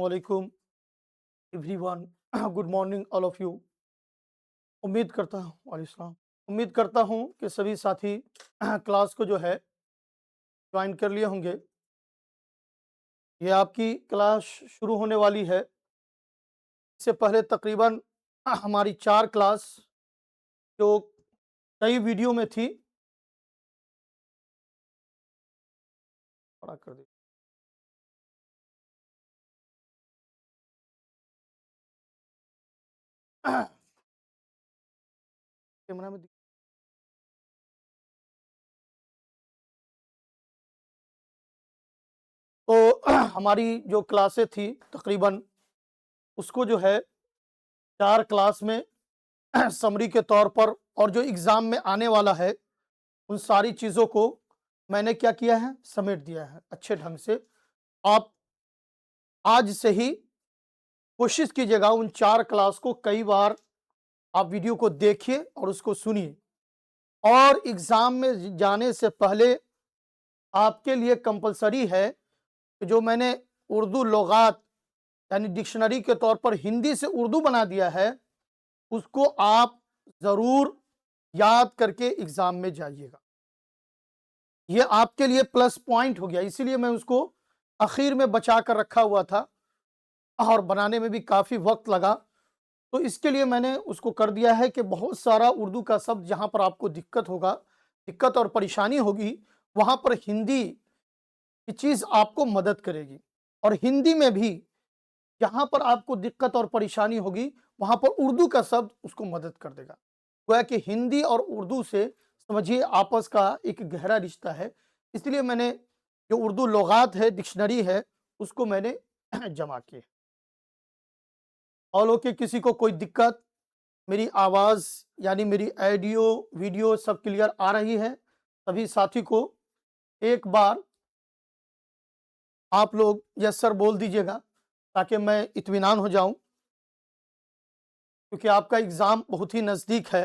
वालेकुम everyone. Good morning all of you. उम्मीद करता हूँ वालेकुम सलाम। उम्मीद करता हूँ कि सभी साथी क्लास को जो है ज्वाइन कर लिए होंगे। ये आपकी क्लास शुरू होने वाली है। इससे पहले तकरीबन हमारी 4 क्लास जो कई वीडियो में थी, बड़ा कर दी कैमरा में तो हमारी जो क्लासें थी तकरीबन उसको जो है 4 क्लास में समरी के तौर पर और जो एग्ज़ाम में आने वाला है उन सारी चीज़ों को मैंने क्या किया है, समेट दिया है अच्छे ढंग से। आप आज से ही कोशिश कीजिएगा उन 4 क्लास को कई बार आप वीडियो को देखिए और उसको सुनिए। और एग्ज़ाम में जाने से पहले आपके लिए कंपल्सरी है कि जो मैंने उर्दू लुगात यानी डिक्शनरी के तौर पर हिंदी से उर्दू बना दिया है, उसको आप ज़रूर याद करके एग्ज़ाम में जाइएगा। ये आपके लिए प्लस पॉइंट हो गया, इसीलिए मैं उसको आखिर में बचा कर रखा हुआ था और बनाने में भी काफ़ी वक्त लगा। तो इसके लिए मैंने उसको कर दिया है कि बहुत सारा उर्दू का शब्द जहाँ पर आपको दिक्कत होगा, दिक्कत और परेशानी होगी, वहाँ पर हिंदी की चीज़ आपको मदद करेगी। और हिंदी में भी जहाँ पर आपको दिक्कत और परेशानी होगी, वहाँ पर उर्दू का शब्द उसको मदद कर देगा। गोया कि हिंदी और उर्दू से समझिए आपस का एक गहरा रिश्ता है। इसलिए मैंने जो उर्दू लुगात है, डिक्शनरी है, उसको मैंने जमा की है। और लोग के किसी को कोई दिक्कत, मेरी आवाज़ यानी मेरी ऑडियो, वीडियो सब क्लियर आ रही है? सभी साथी को एक बार आप लोग यस सर बोल दीजिएगा ताकि मैं इत्मीनान हो जाऊँ, क्योंकि आपका एग्ज़ाम बहुत ही नज़दीक है।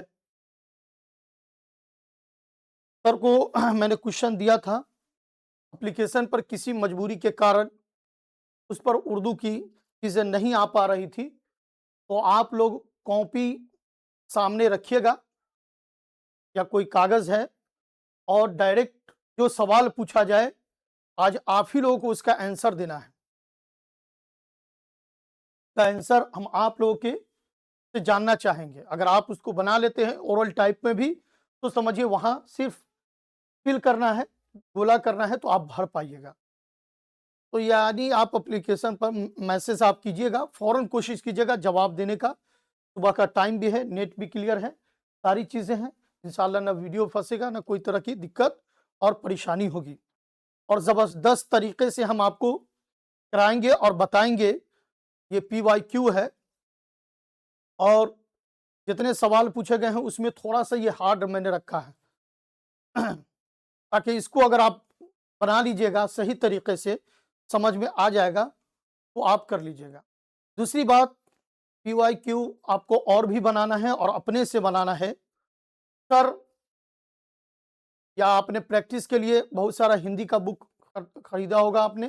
सर को मैंने क्वेश्चन दिया था, एप्लीकेशन पर किसी मजबूरी के कारण उस पर उर्दू की चीज़ें नहीं आ पा रही थी, तो आप लोग कॉपी सामने रखिएगा या कोई कागज़ है और डायरेक्ट जो सवाल पूछा जाए, आज आप ही लोगों को उसका आंसर देना है। का आंसर हम आप लोगों के से जानना चाहेंगे। अगर आप उसको बना लेते हैं ओरल टाइप में भी, तो समझिए वहाँ सिर्फ़ फिल करना है, गोला करना है तो आप भर पाइएगा। तो यानी आप एप्लीकेशन पर मैसेज आप कीजिएगा, फ़ौरन कोशिश कीजिएगा जवाब देने का। सुबह का टाइम भी है, नेट भी क्लियर है, सारी चीज़ें हैं। इंशाअल्लाह ना वीडियो फँसेगा, ना कोई तरह की दिक्कत और परेशानी होगी। और ज़बरदस्त तरीके से हम आपको कराएँगे और बताएँगे। ये पीवाईक्यू है और जितने सवाल पूछे गए हैं उसमें थोड़ा-सा ये हार्ड मैंने रखा है। ताकि इसको अगर आप बना लीजिएगा सही तरीके से, समझ में आ जाएगा, तो आप कर लीजिएगा। दूसरी बात, पीवाईक्यू आपको और भी बनाना है और अपने से बनाना है। सर या आपने प्रैक्टिस के लिए बहुत सारा हिंदी का बुक खरीदा होगा आपने,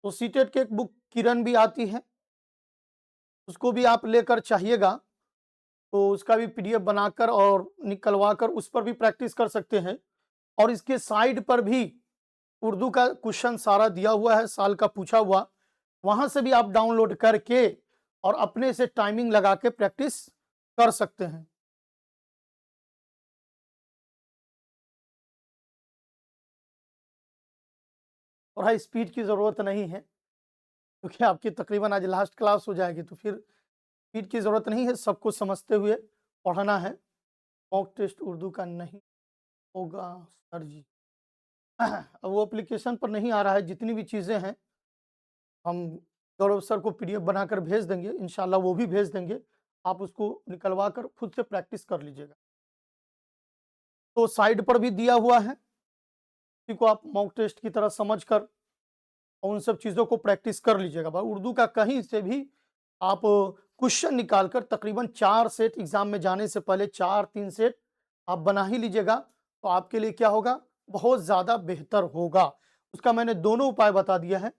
तो सीटेट की एक बुक किरण भी आती है, उसको भी आप लेकर चाहिएगा। तो उसका भी पीडीएफ बनाकर और निकलवा कर उस पर भी प्रैक्टिस कर सकते हैं। और इसके साइड पर भी उर्दू का क्वेश्चन सारा दिया हुआ है, साल का पूछा हुआ, वहाँ से भी आप डाउनलोड करके और अपने से टाइमिंग लगा के प्रैक्टिस कर सकते हैं। और हाई स्पीड की ज़रूरत नहीं है, क्योंकि आपकी तकरीबन आज लास्ट क्लास हो जाएगी, तो फिर स्पीड की ज़रूरत नहीं है, सब कुछ समझते हुए पढ़ना है। मॉक टेस्ट उर्दू का नहीं होगा सर जी। अब वो एप्लीकेशन पर नहीं आ रहा है, जितनी भी चीज़ें हैं हम गौरव सर को पीडीएफ बनाकर भेज देंगे, इंशाल्लाह वो भी भेज देंगे। आप उसको निकलवा कर खुद से प्रैक्टिस कर लीजिएगा। तो साइड पर भी दिया हुआ है, इसी को आप मॉक टेस्ट की तरह समझकर और उन सब चीज़ों को प्रैक्टिस कर लीजिएगा। भाई उर्दू का कहीं से भी आप क्वेश्चन निकाल कर तकरीबन 4 सेट एग्ज़ाम में जाने से पहले 4-3 सेट आप बना ही लीजिएगा, तो आपके लिए क्या होगा, बहुत ज़्यादा बेहतर होगा। उसका मैंने दोनों उपाय बता दिया है।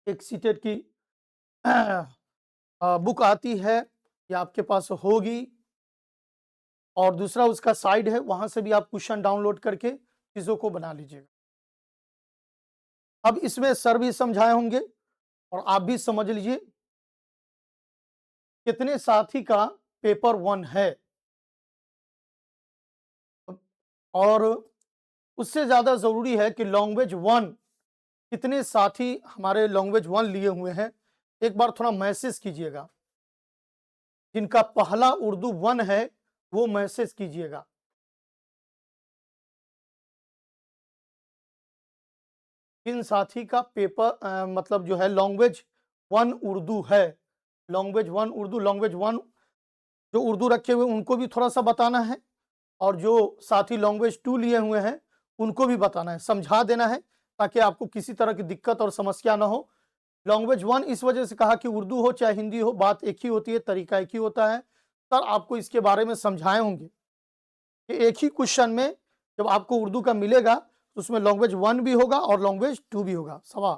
एक सीटेट की बुक आती है, ये आपके पास होगी, और दूसरा उसका साइड है, वहां से भी आप क्वेश्चन डाउनलोड करके चीजों को बना लीजिएगा। अब इसमें सर भी समझाए होंगे और आप भी समझ लीजिए कितने साथी का पेपर 1 है, और उससे ज्यादा जरूरी है कि लैंग्वेज 1 कितने साथी हमारे लैंग्वेज 1 लिए हुए हैं। एक बार थोड़ा मैसेज कीजिएगा, जिनका पहला उर्दू 1 है वो मैसेज कीजिएगा। किन साथी का पेपर मतलब जो है लैंग्वेज 1 उर्दू है, लैंग्वेज 1 उर्दू, लैंग्वेज 1 जो उर्दू रखे हुए उनको भी थोड़ा सा बताना है, और जो साथी लैंग्वेज 2 लिए हुए हैं उनको भी बताना है, समझा देना है, ताकि आपको किसी तरह की दिक्कत और समस्या ना हो। लैंग्वेज 1 इस वजह से कहा कि उर्दू हो चाहे हिंदी हो, बात एक ही होती है, तरीका एक ही होता है। सर आपको इसके बारे में समझाए होंगे कि एक ही क्वेश्चन में जब आपको उर्दू का मिलेगा तो उसमें लैंग्वेज 1 भी होगा और लैंग्वेज 2 भी होगा। सवाल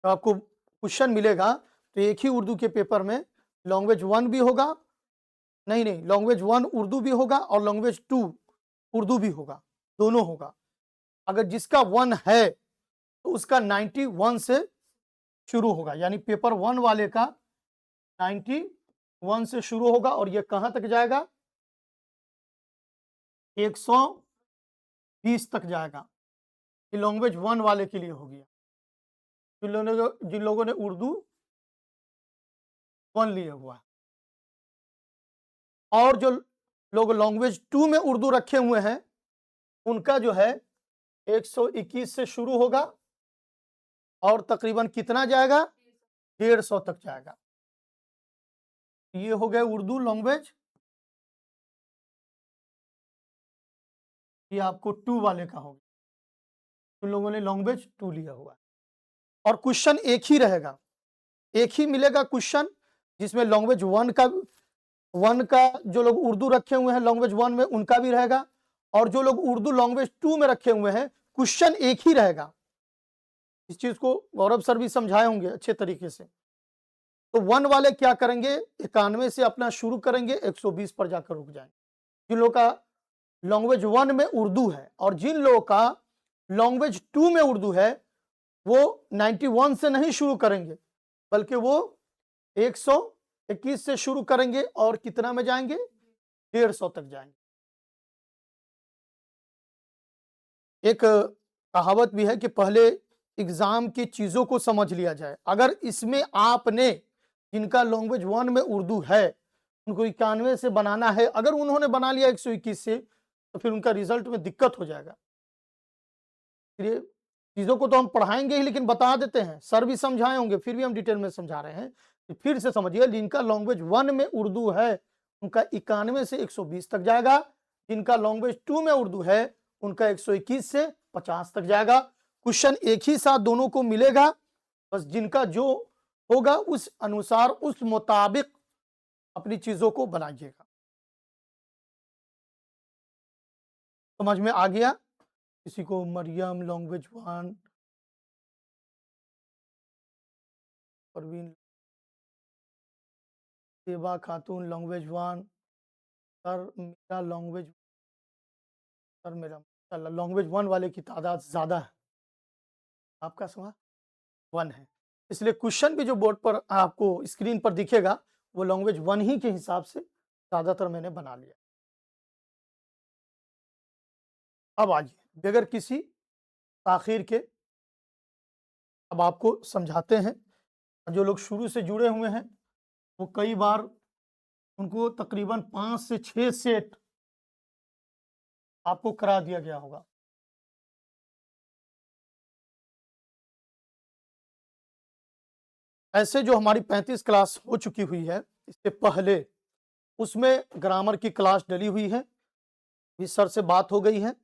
जब आपको क्वेश्चन मिलेगा तो एक ही उर्दू के पेपर में लैंग्वेज 1 भी होगा, नहीं लैंग्वेज 1 उर्दू भी होगा और लैंग्वेज 2 उर्दू भी होगा, दोनों होगा। अगर जिसका 1 है तो उसका 91 से शुरू होगा, यानी पेपर 1 वाले का 91 से शुरू होगा, और ये कहां तक जाएगा, 120 तक जाएगा। ये लैंग्वेज 1 वाले के लिए हो गया, जिन लोगों ने उर्दू 1 लिए हुआ है। और जो लोग लैंग्वेज 2 में उर्दू रखे हुए हैं उनका जो है 121 से शुरू होगा और तकरीबन कितना जाएगा, 150 तक जाएगा। ये हो गया उर्दू लैंग्वेज, ये आपको 2 वाले का होगा, उन लोगों ने लैंग्वेज 2 लिया हुआ है। और क्वेश्चन एक ही रहेगा, एक ही मिलेगा क्वेश्चन, जिसमें लैंग्वेज 1 का जो लोग उर्दू रखे हुए हैं लैंग्वेज 1 में उनका भी रहेगा, और जो लोग उर्दू लैंग्वेज 2 में रखे हुए हैं क्वेश्चन एक ही रहेगा। इस चीज को गौरव सर भी समझाए होंगे अच्छे तरीके से। तो 1 वाले क्या करेंगे, 91 से अपना शुरू करेंगे, 120 पर जाकर रुक जाएंगे। जिन लोगों का लैंग्वेज 1 में उर्दू है और जिन लोगों का लैंग्वेज 2 में उर्दू है वो 91 से नहीं शुरू करेंगे, बल्कि वो 121 से शुरू करेंगे और कितना में जाएंगे, 150 तक जाएंगे। एक कहावत भी है कि पहले एग्जाम की चीजों को समझ लिया जाए। अगर इसमें आपने जिनका लैंग्वेज 1 में उर्दू है उनको 91 से बनाना है, अगर उन्होंने बना लिया 121 से तो फिर उनका रिजल्ट में दिक्कत हो जाएगा। ये चीजों को तो हम पढ़ाएंगे ही, लेकिन बता देते हैं, सर भी समझाए होंगे, फिर भी हम डिटेल में समझा रहे हैं। फिर से समझिए, जिनका लैंग्वेज 1 में उर्दू है उनका 91 से 120 तक जाएगा, जिनका लैंग्वेज 2 में उर्दू है उनका 121 से 50 तक जाएगा। क्वेश्चन एक ही साथ दोनों को मिलेगा, बस जिनका जो होगा उस अनुसार उस मुताबिक अपनी चीजों को बनाइएगा। समझ में आ गया? किसी को मरियम लैंग्वेज 1, परवीन, सेबा खातून लैंग्वेज 1, सर मेरा लैंग्वेज, सर मेरा लैंग्वेज 1 वाले की तादाद ज्यादा है, आपका सवाल 1 है, इसलिए क्वेश्चन भी जो बोर्ड पर आपको स्क्रीन पर दिखेगा वो लैंग्वेज 1 ही के हिसाब से ज्यादातर मैंने बना लिया। अब आइए बगैर किसी ताखीर के अब आपको समझाते हैं। जो लोग शुरू से जुड़े हुए हैं वो कई बार उनको तकरीबन 5 से 6 सेट आपको करा दिया गया होगा। ऐसे जो हमारी 35 क्लास हो चुकी हुई है, इससे पहले उसमें ग्रामर की क्लास डली हुई है, इस सर से बात हो गई है।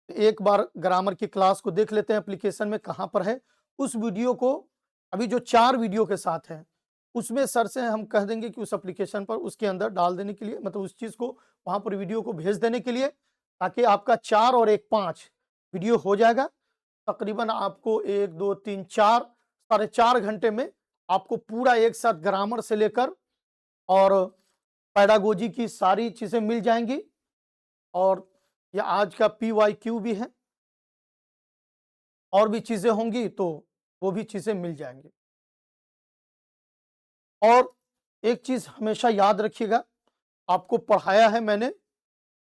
एक बार ग्रामर की क्लास को देख लेते हैं एप्लीकेशन में कहां पर है। उस वीडियो को अभी जो 4 वीडियो के साथ है उसमें सर से हम कह देंगे कि उस एप्लीकेशन पर उसके अंदर डाल देने के लिए, मतलब उस चीज को वहां पर वीडियो को भेज देने के लिए, ताकि आपका 4 और 1 5 वीडियो हो जाएगा। तकरीबन आपको 1, 2, 3, 4 साढ़े 4 घंटे में आपको पूरा एक साथ ग्रामर से लेकर और पेडागोजी की सारी चीजें मिल जाएंगी। और ये आज का PYQ भी है, और भी चीजें होंगी तो वो भी चीजें मिल जाएंगी। और एक चीज हमेशा याद रखिएगा, आपको पढ़ाया है मैंने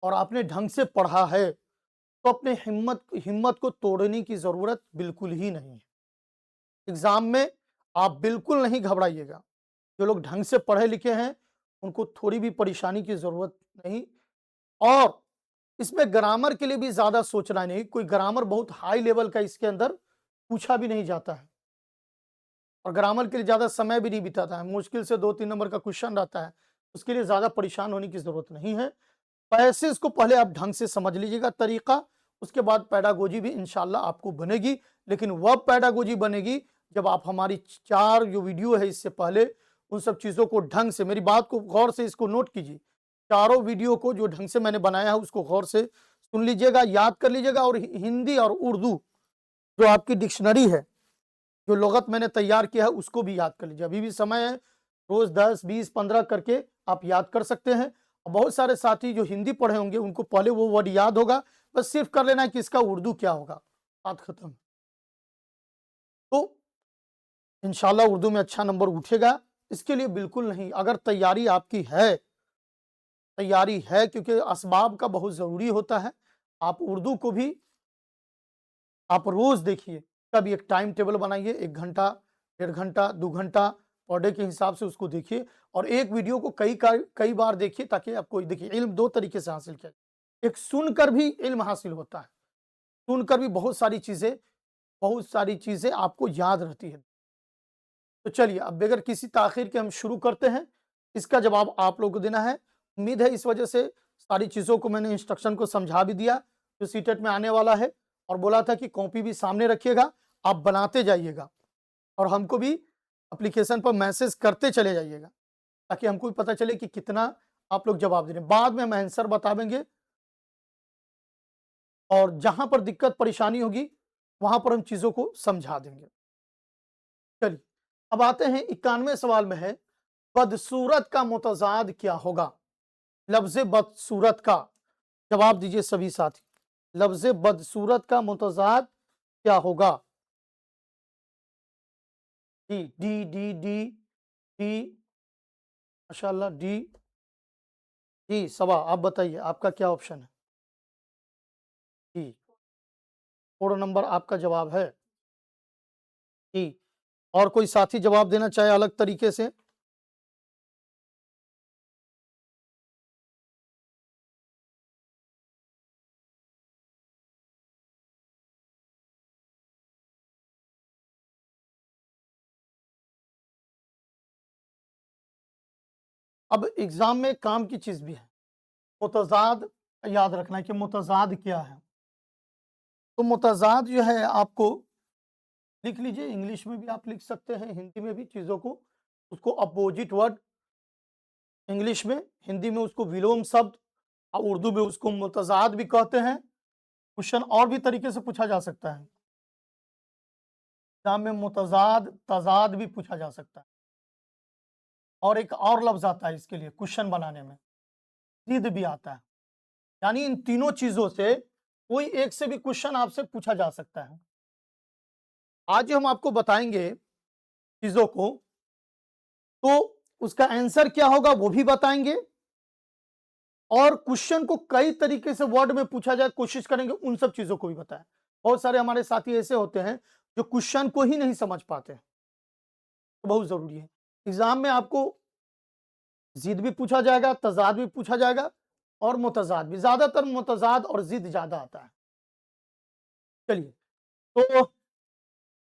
और आपने ढंग से पढ़ा है तो अपने हिम्मत को तोड़ने की जरूरत बिल्कुल ही नहीं है। एग्जाम में आप बिल्कुल नहीं घबराइएगा। जो लोग ढंग से पढ़े लिखे हैं उनको थोड़ी भी परेशानी की जरूरत नहीं। और इसमें ग्रामर के लिए भी ज्यादा सोचना नहीं, कोई ग्रामर बहुत हाई लेवल का इसके अंदर पूछा भी नहीं जाता है और ग्रामर के लिए ज्यादा समय भी नहीं बिताता है। मुश्किल से 2-3 नंबर का क्वेश्चन रहता है, उसके लिए ज्यादा परेशान होने की जरूरत नहीं है। पैसे इसको पहले आप ढंग से समझ लीजिएगा तरीका, उसके बाद पैडागोजी भी इंशाल्लाह आपको बनेगी। लेकिन वह पैडागोजी बनेगी जब आप हमारी 4 जो वीडियो है इससे पहले उन सब चीजों को ढंग से, मेरी बात को गौर से इसको नोट कीजिए, चारों वीडियो को जो ढंग से मैंने बनाया है उसको गौर से सुन लीजिएगा, याद कर लीजिएगा। और हिंदी और उर्दू जो आपकी डिक्शनरी है, जो लुगत मैंने तैयार किया है उसको भी याद कर लीजिए। अभी भी समय है, रोज 10, 20, 15 करके आप याद कर सकते हैं। बहुत सारे साथी जो हिंदी पढ़े होंगे उनको पहले वो वर्ड याद होगा, बस सिर्फ कर लेना है कि इसका उर्दू क्या होगा, बात खत्म। तो इंशाल्लाह उर्दू में अच्छा नंबर उठेगा, इसके लिए बिल्कुल नहीं, अगर तैयारी है क्योंकि असबाब का बहुत जरूरी होता है। आप उर्दू को भी आप रोज देखिए, कभी एक टाइम टेबल बनाइए, 1 घंटा, 1.5 घंटा, 2 घंटा पर डे के हिसाब से उसको देखिए। और एक वीडियो को कई बार देखिए ताकि आपको देखिए इल्म 2 तरीके से हासिल किया, एक सुनकर भी इल्म हासिल होता है, सुनकर भी बहुत सारी चीजें आपको याद रहती है। तो चलिए अब बगैर किसी ताखिर के हम शुरू करते हैं। इसका जवाब आप लोगों को देना है। उम्मीद है इस वजह से सारी चीजों को मैंने इंस्ट्रक्शन को समझा भी दिया जो सीटेट में आने वाला है, और बोला था कि कॉपी भी सामने रखिएगा, आप बनाते जाइएगा और हमको भी एप्लीकेशन पर मैसेज करते चले जाइएगा ताकि हमको भी पता चले कि कितना आप लोग जवाब दे रहे हैं। बाद में हम आंसर बता देंगे और जहां पर दिक्कत परेशानी होगी वहां पर हम चीजों को समझा देंगे। चलिए अब आते हैं 91वें सवाल में है, बदसूरत का मुतजाद क्या होगा। लफ्ज बदसूरत का जवाब दीजिए सभी साथी, लफ्ज बदसूरत का मुतजाद क्या होगा। D D D D D, माशाल्लाह डी जी सबा, आप बताइए आपका क्या ऑप्शन है। जी 4 नंबर आपका जवाब है जी। और कोई साथी जवाब देना चाहे अलग तरीके से। अब एग्जाम में काम की चीज भी है, मुतजाद याद रखना है कि मुतजाद क्या है। तो मुतजाद जो है आपको लिख लीजिए, इंग्लिश में भी आप लिख सकते हैं, हिंदी में भी चीजों को, उसको अपोजिट वर्ड इंग्लिश में, हिंदी में उसको विलोम शब्द और उर्दू में उसको मुतजाद भी कहते हैं। क्वेश्चन और भी तरीके से पूछा जा सकता है, एग्जाम में मुतजाद तजाद भी पूछा जा सकता है। और एक और लफ्ज आता है इसके लिए क्वेश्चन बनाने में, जिद भी आता है। यानी इन तीनों चीजों से कोई एक से भी क्वेश्चन आपसे पूछा जा सकता है। आज जो हम आपको बताएंगे चीजों को, तो उसका आंसर क्या होगा वो भी बताएंगे, और क्वेश्चन को कई तरीके से वर्ड में पूछा जाए कोशिश करेंगे उन सब चीजों को भी बताएं। बहुत सारे हमारे साथी ऐसे होते हैं जो क्वेश्चन को ही नहीं समझ पाते, तो बहुत जरूरी है। एग्जाम में आपको जिद भी पूछा जाएगा, तजाद भी पूछा जाएगा और मुतजाद भी, ज्यादातर मुतजाद और जिद ज्यादा आता है। चलिए तो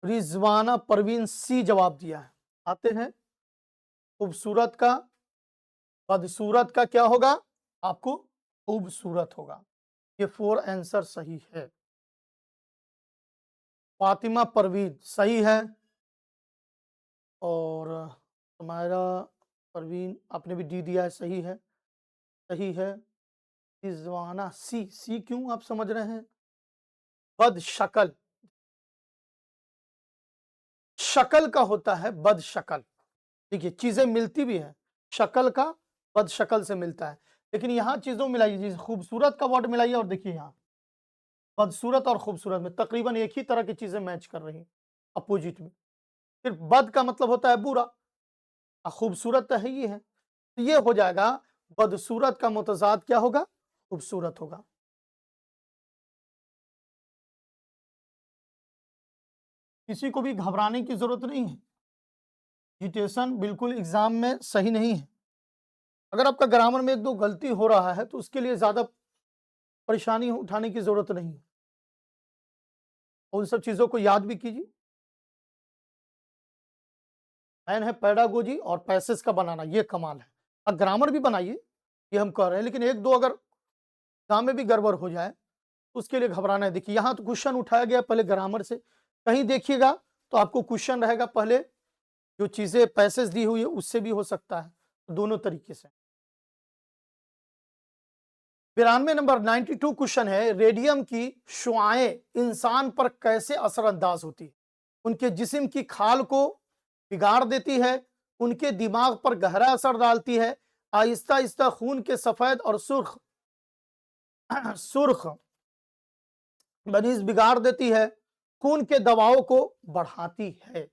रिजवाना परवीन सी जवाब दिया है। आते हैं खूबसूरत का, बदसूरत का क्या होगा, आपको खूबसूरत होगा। ये 4 आंसर सही है। फातिमा परवीन सही है, और तुम्हारा परवीन आपने भी डी दिया है, सही है, सही है। रिजवाना सी, सी क्यों आप समझ रहे हैं, बद शक्ल, शक्ल का होता है बद शक्ल। देखिए चीजें मिलती भी हैं, शक्ल का बद शक्ल से मिलता है, लेकिन यहाँ चीजों मिलाइए, जैसे खूबसूरत का वर्ड मिलाइए और देखिए यहाँ बदसूरत और खूबसूरत में तकरीबन एक ही तरह की चीजें मैच कर रही हैं अपोजिट में। फिर बद का मतलब होता है बुरा, और खूबसूरत तो है ही है, तो ये हो जाएगा बदसूरत का मुतजाद क्या होगा, खूबसूरत होगा। किसी को भी घबराने की जरूरत नहीं है, डिटेशन बिल्कुल एग्जाम में सही नहीं है। अगर आपका ग्रामर में एक दो गलती हो रहा है तो उसके लिए ज्यादा परेशानी उठाने की जरूरत नहीं है, उन सब चीजों को याद भी कीजिए। मैन है पैडागोजी और पैसेज का बनाना, ये कमाल है। अब ग्रामर भी बनाइए, ये हम कह रहे हैं, लेकिन एक दो अगर काम में भी गड़बड़ हो जाए तो उसके लिए घबराना है। देखिए यहाँ तो क्वेश्चन उठाया गया पहले ग्रामर से, कहीं देखिएगा तो आपको क्वेश्चन रहेगा पहले जो चीजें पैसेज दी हुई है उससे भी हो सकता है, दोनों तरीके से। 92 नंबर 92 क्वेश्चन है, रेडियम की शुआएं इंसान पर कैसे असरअंदाज होती है? उनके जिस्म की खाल को बिगाड़ देती है, उनके दिमाग पर गहरा असर डालती है, आहिस्ता आहिस्ता खून के सफेद और सुर्ख सुर्ख बनीज बिगाड़ देती है, खून के दबाव को बढ़ाती है।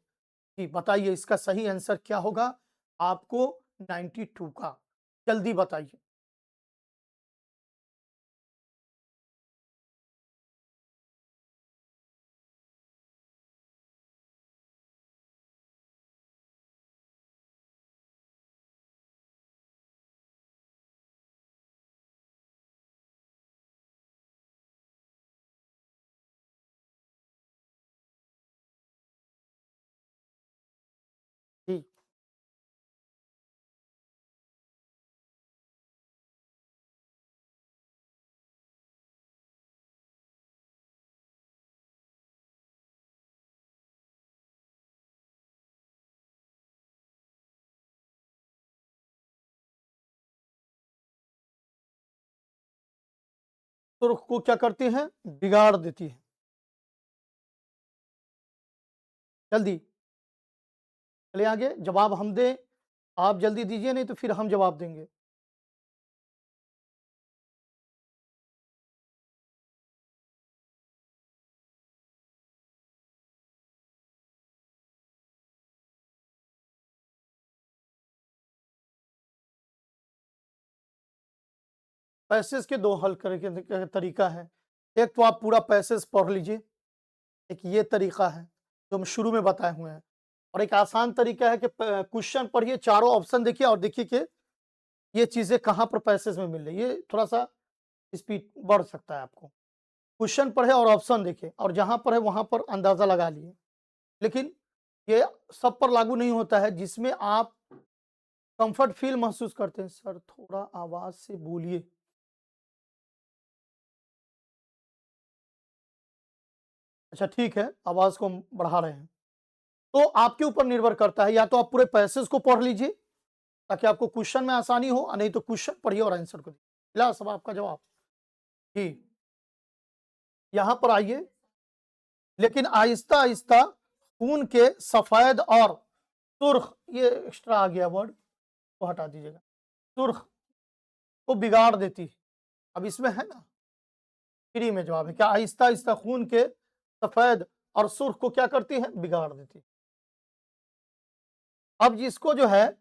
जी बताइए इसका सही आंसर क्या होगा आपको 92 का, जल्दी बताइए। जी सुर्ख को क्या करती है, बिगाड़ देती है। जल्दी चलिए आगे, जवाब हम दें, आप जल्दी दीजिए नहीं तो फिर हम जवाब देंगे। पैसेज के दो हल करने के तरीका है, एक तो आप पूरा पैसेज पढ़ लीजिए, एक ये तरीका है जो हम शुरू में बताए हुए हैं, और एक आसान तरीका है कि क्वेश्चन पढ़िए, चारों ऑप्शन देखिए और देखिए कि ये चीजें कहाँ पर पैसेज में मिल रही है, ये थोड़ा सा स्पीड बढ़ सकता है आपको। क्वेश्चन पढ़े और ऑप्शन देखे और जहां पर है वहां पर अंदाजा लगा लिए, लेकिन ये सब पर लागू नहीं होता है। जिसमें आप कंफर्ट फील महसूस करते हैं, सर थोड़ा आवाज से बोलिए। अच्छा ठीक है, आवाज को हम बढ़ा रहे हैं। तो आपके ऊपर निर्भर करता है, या तो आप पूरे पैसेज को पढ़ लीजिए ताकि आपको क्वेश्चन में आसानी हो, और नहीं तो क्वेश्चन पढ़िए और आंसर को दीजिए। मिला सब आपका जवाब? जी यहां पर आइए, लेकिन आहिस्ता आहिस्ता खून के सफेद और सुर्ख, ये एक्स्ट्रा आ गया वर्ड, को हटा दीजिएगा, सुर्ख को बिगाड़ देती है। अब इसमें है ना, फ्री में जवाब है क्या, आहिस्ता आहिस्ता खून के सफेद और सुर्ख को क्या करती है, बिगाड़ देती है। अब जिसको जो है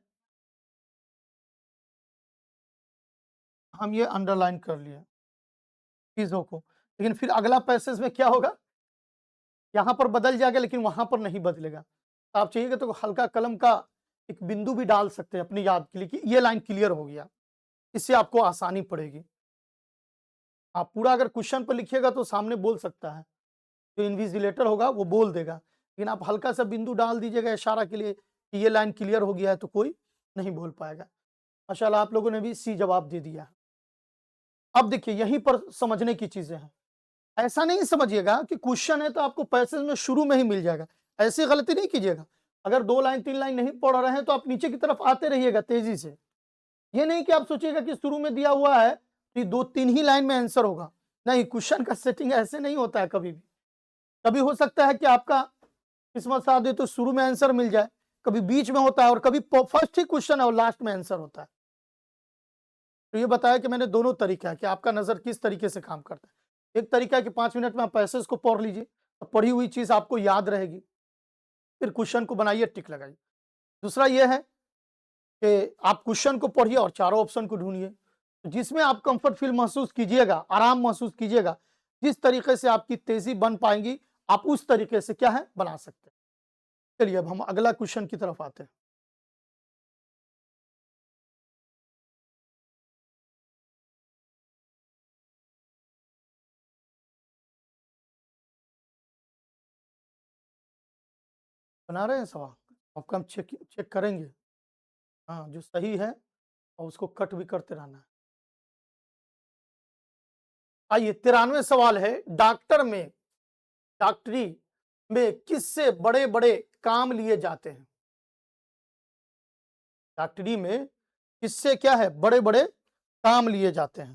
हम ये अंडरलाइन कर लिए चीजों को, लेकिन फिर अगला पैसेज में क्या होगा, यहां पर बदल जाएगा लेकिन वहां पर नहीं बदलेगा। तो आप चाहिएगा तो हल्का कलम का एक बिंदु भी डाल सकते हैं अपनी याद के लिए कि ये लाइन क्लियर हो गया, इससे आपको आसानी पड़ेगी। आप पूरा अगर क्वेश्चन पर लिखिएगा तो सामने बोल सकता है, जो इन्विजिलेटर होगा वो बोल देगा, लेकिन आप हल्का सा बिंदु डाल दीजिएगा इशारा के लिए कि ये लाइन क्लियर हो गया है, तो कोई नहीं बोल पाएगा। माशाल्लाह आप लोगों ने भी सी जवाब दे दिया। अब देखिए यहीं पर समझने की चीजें हैं, ऐसा नहीं समझिएगा कि क्वेश्चन है तो आपको पैसेज में शुरू में ही मिल जाएगा, ऐसी गलती नहीं कीजिएगा। अगर 2 लाइन 3 लाइन नहीं पढ़ रहे हैं तो आप नीचे की तरफ आते रहिएगा तेजी से। ये नहीं कि आप सोचिएगा कि शुरू में दिया हुआ है कि 2-3 ही लाइन में आंसर होगा, नहीं, क्वेश्चन का सेटिंग ऐसे नहीं होता है कभी भी। कभी हो सकता है कि आपका किस्मत साथ दे तो शुरू में आंसर मिल जाए, कभी बीच में होता है और कभी फर्स्ट ही क्वेश्चन है और लास्ट में आंसर होता है। तो ये बताया कि मैंने दोनों तरीका है कि आपका नज़र किस तरीके से काम करता है। एक तरीका है कि 5 मिनट में आप पैसेज को पढ़ लीजिए, तो पढ़ी हुई चीज़ आपको याद रहेगी, फिर क्वेश्चन को बनाइए, टिक लगाइए। दूसरा ये है कि आप क्वेश्चन को पढ़िए और चारों ऑप्शन को ढूंढिए, जिसमें आप कंफर्ट फील महसूस कीजिएगा, आराम महसूस कीजिएगा, जिस तरीके से आपकी तेजी बन पाएंगी, आप उस तरीके से क्या है बना सकते हैं। चलिए अब हम अगला क्वेश्चन की तरफ आते हैं। बना रहे हैं सवाल, आपका हम चेक चेक करेंगे। हाँ, जो सही है और उसको कट भी करते रहना है। आइए 93 सवाल है, डॉक्टरी में किससे बड़े बड़े काम लिए जाते हैं? डॉक्टरी में किससे क्या है बड़े बड़े काम लिए जाते हैं?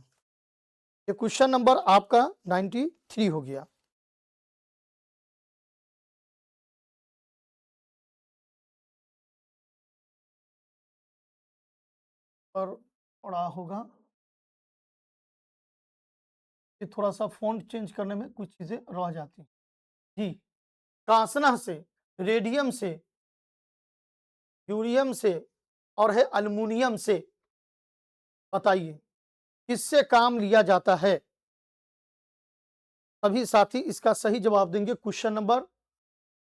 ये क्वेश्चन नंबर आपका 93 हो गया। पर पड़ा होगा, ये थोड़ा सा फ़ॉन्ट चेंज करने में कुछ चीज़ें रह जाती हैं। जी, कांसना से, रेडियम से, यूरियम से और है एल्युमिनियम से, बताइए किससे काम लिया जाता है? सभी साथी इसका सही जवाब देंगे क्वेश्चन नंबर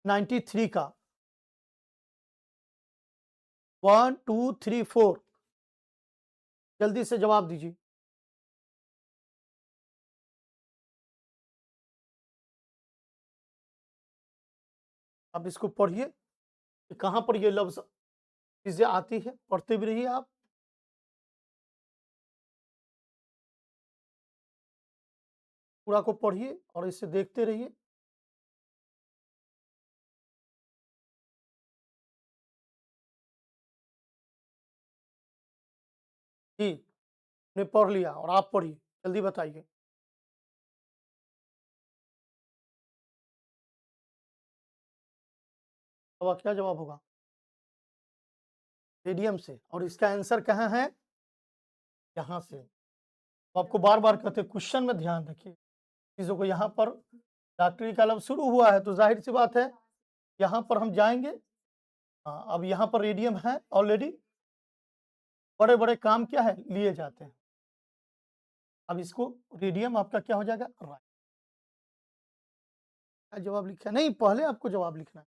93 का। 1 2 3 4 जल्दी से जवाब दीजिए। आप इसको पढ़िए कि कहाँ पर ये लफ्ज़ चीज़ें आती है, पढ़ते भी रहिए आप। पूरा को पढ़िए और इसे देखते रहिए। जी, मैंने पढ़ लिया और आप पढ़िए, जल्दी बताइए। अब क्या जवाब होगा? रेडियम से, और इसका आंसर कहाँ है? यहाँ से। तो आपको बार-बार कहते हैं क्वेश्चन में ध्यान रखिए। चीज़ों को यहाँ पर डॉक्टरी का लफ्ज़ शुरू हुआ है तो ज़ाहिर-सी बात है, यहाँ पर हम जाएँगे। हाँ, अब यहाँ पर रेडियम है ऑलरेडी, बड़े-बड़े काम क्या है लिए जाते हैं। अब इसको रेडियम आपका क्या हो जाएगा? राइट। क्या जवाब लिखा है? नहीं, पहले आपको जवाब लिखना है।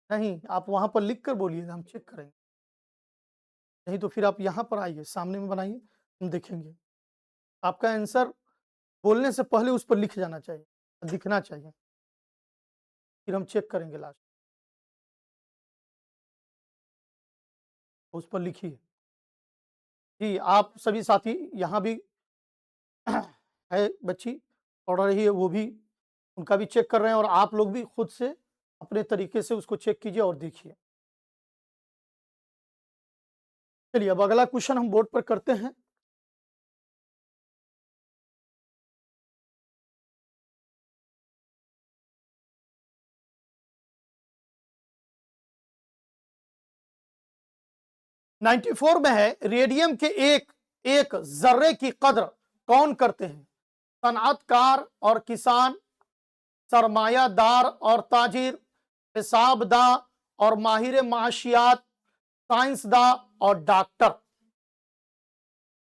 नहीं, आप वहाँ पर लिख कर बोलिएगा, हम चेक करेंगे। नहीं तो फिर आप यहाँ पर आइए, सामने में बनाइए, हम देखेंगे। आपका आंसर बोलने से पहले उस पर लिख जाना चाहिए, दिखना चाहिए, फिर हम चेक करेंगे लास्ट। उस पर लिखिए। जी, आप सभी साथी यहाँ भी है बच्ची पढ़ रही है, वो भी उनका भी चेक कर रहे हैं और आप लोग भी खुद से अपने तरीके से उसको चेक कीजिए और देखिए। चलिए अब अगला क्वेश्चन हम बोर्ड पर करते हैं। नाइन्टी फोर में है, रेडियम के एक एक जर्रे की कद्र कौन करते हैं? सनअतकार और किसान, सरमायादार और ताजिर, हिसाबदा और माहिर माशियात, साइंसदा और डॉक्टर।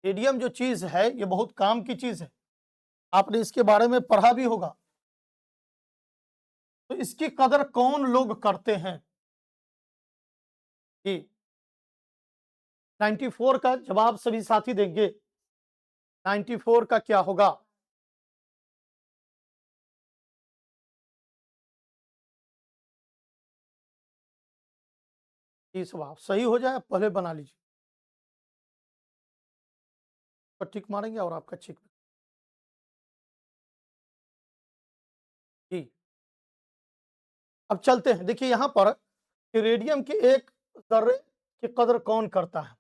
रेडियम जो चीज है ये बहुत काम की चीज है, आपने इसके बारे में पढ़ा भी होगा। तो इसकी कदर कौन लोग करते हैं? जी, 94 का जवाब सभी साथी देंगे। 94 का क्या होगा? ये जवाब सही हो जाए पहले बना लीजिए, पर टिक मारेंगे और आपका चेक। जी, अब चलते हैं। देखिए यहाँ पर कि रेडियम के एक जर्रे की कदर कौन करता है।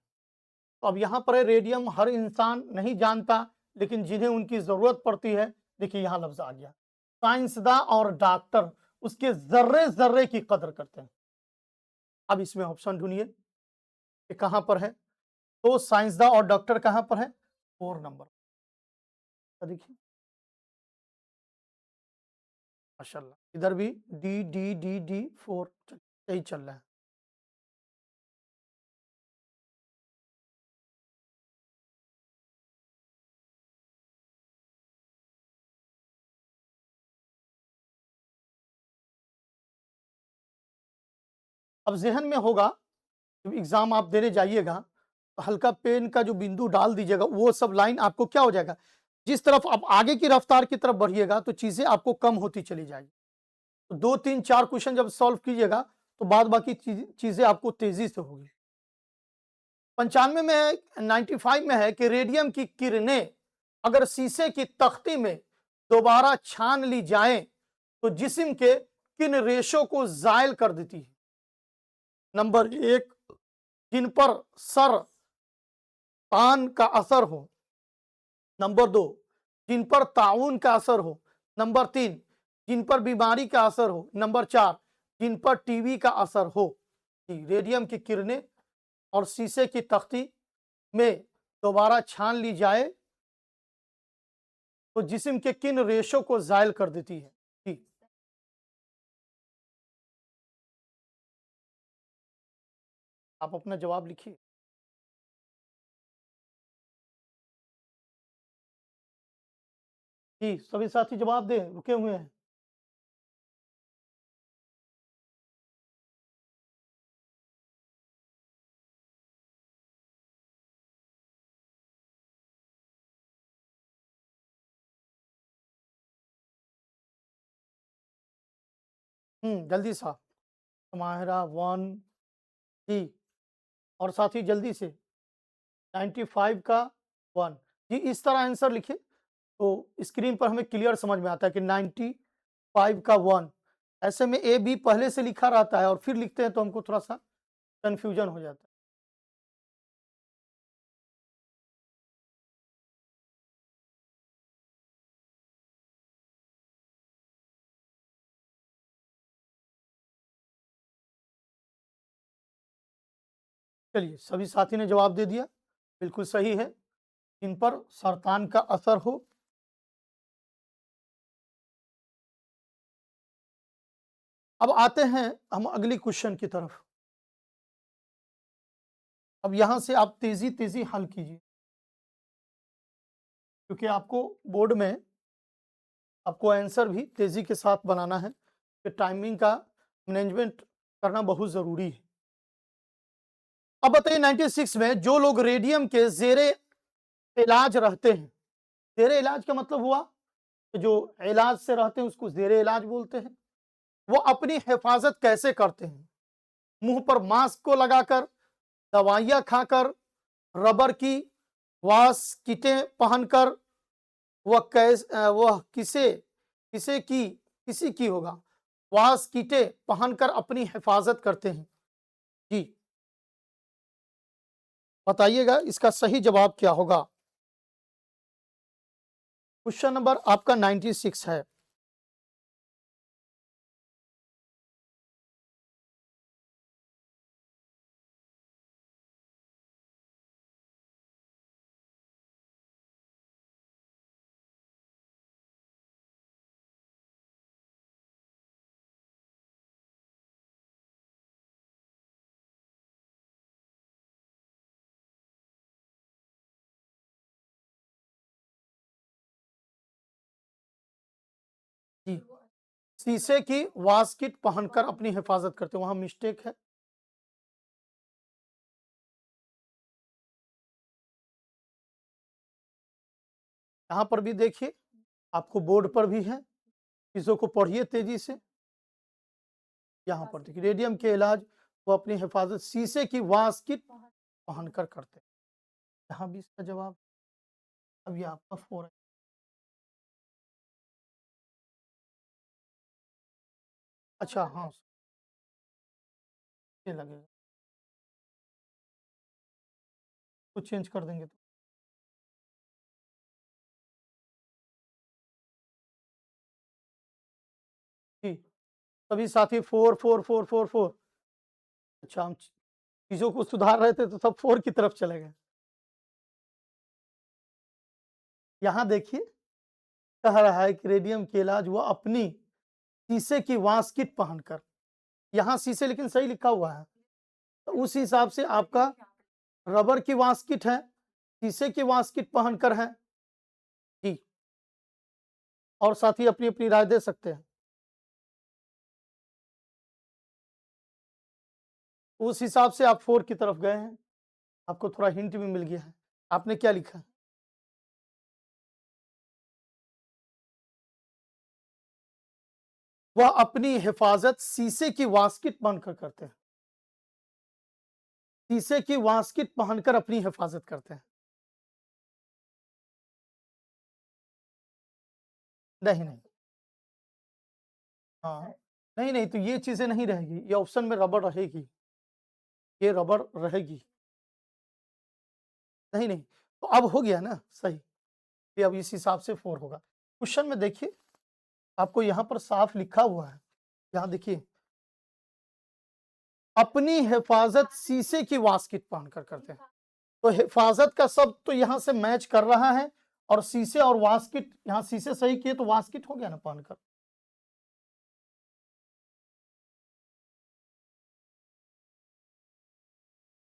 तो अब यहाँ पर है, रेडियम हर इंसान नहीं जानता, लेकिन जिन्हें उनकी जरूरत पड़ती है, देखिए यहाँ लफ्ज आ गया साइंसदा और डॉक्टर। उसके जर्रे जर्रे की कदर करते हैं। अब इसमें ऑप्शन ढूंढिए कि कहां पर है। तो साइंसदान और डॉक्टर कहां पर है? 4 नंबर। देखिए माशाल्लाह, इधर भी डी डी डी डी 4 यही चल रहा है। अब ज़हन में होगा, जब एग्ज़ाम आप देने जाइएगा, तो हल्का पेन का जो बिंदु डाल दीजिएगा, वो सब लाइन आपको क्या हो जाएगा, जिस तरफ आप आगे की रफ्तार की तरफ बढ़िएगा, तो चीज़ें आपको कम होती चली जाएगी। तो 2, 3, 4 क्वेश्चन जब सॉल्व कीजिएगा, तो बाद बाकी चीज़ें आपको तेज़ी से होगी। 95 में है, 95 में है कि रेडियम की किरणें अगर शीशे की तख्ती में दोबारा छान ली जाएं, तो जिस्म के किन रेशों को ज़ायल कर देती है? नंबर 1, जिन पर सर तान का असर हो। नंबर 2, जिन पर ताउन का असर हो। नंबर 3, जिन पर बीमारी का असर हो। नंबर 4, जिन पर टीबी का असर हो। रेडियम की किरणें और शीशे की तख्ती में दोबारा छान ली जाए तो जिस्म के किन रेशों को ज़ायल कर देती है? जी, आप अपना जवाब लिखिए। जी, सभी साथी जवाब दें, रुके हुए हैं। जल्दी सा। माहिरा 1। जी, और साथी जल्दी से। 95 का 1। जी, इस तरह आंसर लिखिए, तो स्क्रीन पर हमें क्लियर समझ में आता है कि 95 का 1। ऐसे में ए बी पहले से लिखा रहता है और फिर लिखते हैं तो हमको थोड़ा सा कंफ्यूजन हो जाता है। चलिए, सभी साथी ने जवाब दे दिया, बिल्कुल सही है। इन पर सरतान का असर हो। अब आते हैं हम अगली क्वेश्चन की तरफ। अब यहां से आप तेजी तेजी हल कीजिए, क्योंकि आपको बोर्ड में आपको आंसर भी तेजी के साथ बनाना है, कि टाइमिंग का मैनेजमेंट करना बहुत जरूरी है। अब बताइए, 96 में जो लोग रेडियम के जेरे इलाज रहते हैं, जेरे इलाज का मतलब हुआ कि जो इलाज से रहते हैं उसको जेरे इलाज बोलते हैं, वो अपनी हिफाजत कैसे करते हैं? मुंह पर मास्क को लगाकर, दवाइयां खाकर, रबर की वास किटें पहनकर, वह किसे की किसी की होगा, वास किटें पहनकर अपनी हिफाजत करते हैं। जी, बताइएगा इसका सही जवाब क्या होगा। क्वेश्चन नंबर आपका 96 है। जी, शीशे की वास्किट पहनकर अपनी हिफाजत करते हैं, वहां मिस्टेक है। यहाँ पर भी देखिए, आपको बोर्ड पर भी है, चीजों को पढ़िए तेजी से। यहाँ पर देखिए, रेडियम के इलाज वो अपनी हिफाजत शीशे की वास्किट पहनकर करते हैं। यहाँ भी इसका जवाब। अब ये आपका 4 है। अच्छा, हाँ, ये लगेगा, तो चेंज कर देंगे तो। जी, सभी साथी 4 4 4 4 4। अच्छा, हम चीज़ों को सुधार रहे थे तो सब 4 की तरफ चले गए। यहाँ देखिए, कह रहा है कि रेडियम की इलाज वो अपनी शीशे की वास्किट पहनकर, यहाँ शीशे लेकिन सही लिखा हुआ है, तो उस हिसाब से आपका रबर की वास्किट है, शीशे की वास्किट पहनकर है। जी, और साथी अपनी-अपनी राय दे सकते हैं। उस हिसाब से आप 4 की तरफ गए हैं, आपको थोड़ा हिंट भी मिल गया है। आपने क्या लिखा है? वह अपनी हिफाज़त शीशे की वास्किट पहनकर करते हैं। शीशे की वास्किट पहनकर अपनी हिफाज़त करते हैं। नहीं, नहीं। हाँ। नहीं, नहीं, तो ये चीज़ें नहीं रहेगी, ये ऑप्शन में रबड़ रहेगी, ये रबड़ रहेगी। नहीं, नहीं, तो अब हो गया ना सही, ये अब इस हिसाब से 4 होगा। क्वेश्चन में देखिए, आपको यहाँ पर साफ लिखा हुआ है, यहाँ देखिए, अपनी हिफाज़त शीशे की वास्किट पहनकर करते हैं। तो हिफाज़त का शब्द तो यहाँ से मैच कर रहा है और शीशे और वास्किट, यहाँ शीशे सही किए तो वास्किट हो गया ना पहनकर।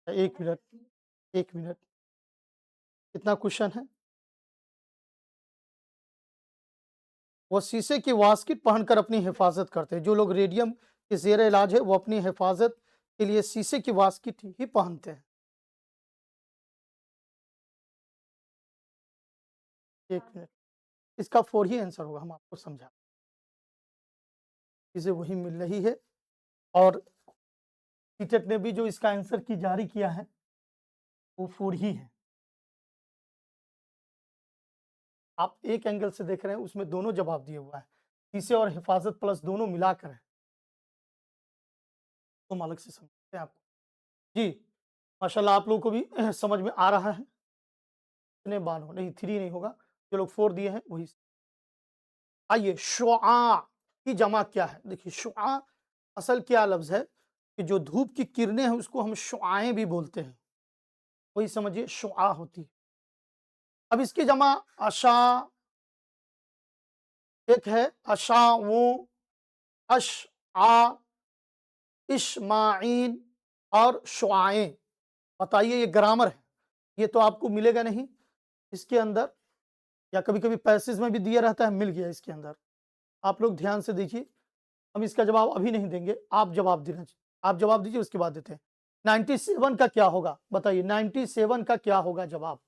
1 मिनट, 1 मिनट, कितना क्वेश्चन है? वो शीशे की वास्किट पहनकर अपनी हिफाज़त करते हैं। जो लोग रेडियम के ज़ेर इलाज है, वो अपनी हिफाज़त के लिए शीशे की वास्किट ही पहनते हैं। 1 मिनट, इसका 4 ही आंसर होगा, हम आपको समझा। चीज़ें वही मिल रही है और टीचर ने भी जो इसका आंसर की जारी किया है, वो 4 ही है। आप एक एंगल से देख रहे हैं, उसमें दोनों जवाब दिए हुआ है। शीशे और हिफाज़त प्लस दोनों मिलाकर है, तुम अलग से समझते हैं आपको। जी, माशाल्लाह आप लोगों को भी समझ में आ रहा है। इतने बानो नहीं, 3 नहीं होगा, जो लोग 4 दिए हैं वही। आइए, शुआ की जमा क्या है? देखिए, शुआ असल क्या लफ्ज़ है कि जो धूप की किरणें हैं उसको हम शुआएँ भी बोलते हैं। वही समझिए शुआ होती है। अब इसकी जमा अशा, एक है अशाऊँ, अशआ, इश्माईन और शुआएँ। बताइए, ये ग्रामर है, ये तो आपको मिलेगा नहीं इसके अंदर, या कभी-कभी पैसेज में भी दिया रहता है, मिल गया इसके अंदर। आप लोग ध्यान से देखिए, हम इसका जवाब अभी नहीं देंगे, आप जवाब देना चाहिए। आप जवाब दीजिए, उसके बाद देते हैं। 97 का क्या होगा? बताइए, 97 का क्या होगा जवाब?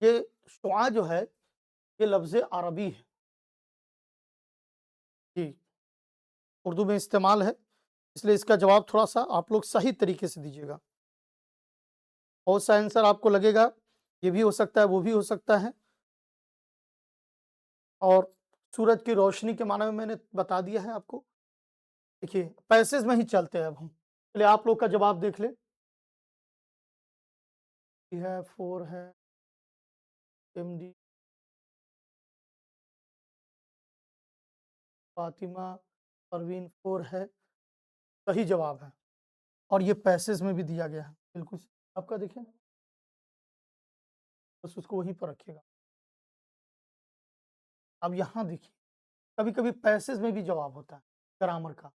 ये शुआ जो है, ये लफ्ज़ अरबी है। जी, उर्दू में इस्तेमाल है, इसलिए इसका जवाब थोड़ा-सा आप लोग सही तरीके से दीजिएगा। बहुत सा आंसर आपको लगेगा, ये भी हो सकता है, वो भी हो सकता है, और सूरज की रोशनी के माने में मैंने बता दिया है आपको। देखिए, पैसेज में ही चलते हैं अब हम। चलिए, आप लोग का जवाब देख लें। ये है, 4 है, एमडी, फातिमा, परवीन 4 है, सही जवाब है और ये पैसेज में भी दिया गया है। बिल्कुल आपका देखिए, बस उसको वहीं पर रखिएगा। अब यहाँ देखिए, कभी-कभी पैसेज में भी जवाब होता है ग्रामर का,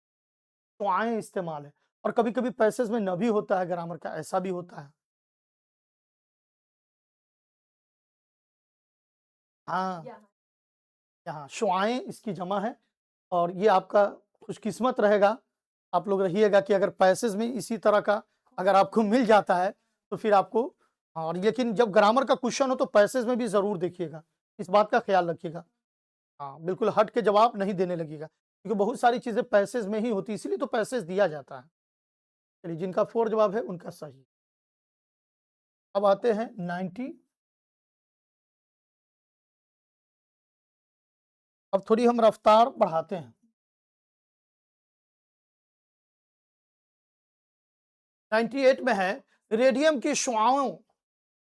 तो आएँ इस्तेमाल है, और कभी-कभी पैसेज में न भी होता है ग्रामर का, ऐसा भी होता है। हाँ, यहाँ शुआएँ इसकी जमा है, और ये आपका खुशकिस्मत रहेगा, आप लोग रहिएगा कि अगर पैसेज में इसी तरह का अगर आपको मिल जाता है, तो फिर आपको, और लेकिन जब ग्रामर का क्वेश्चन हो तो पैसेज में भी ज़रूर देखिएगा, इस बात का ख़्याल रखिएगा। हाँ, बिल्कुल हट के जवाब नहीं देने लगेगा, क्योंकि बहुत सारी चीज़ें पैसेज में ही होती है, इसीलिए तो पैसेज दिया जाता है। चलिए, जिनका 4 जवाब है उनका सही। अब आते हैं 90। अब थोड़ी हम रफ्तार बढ़ाते हैं। 98 में है, रेडियम की शुआओं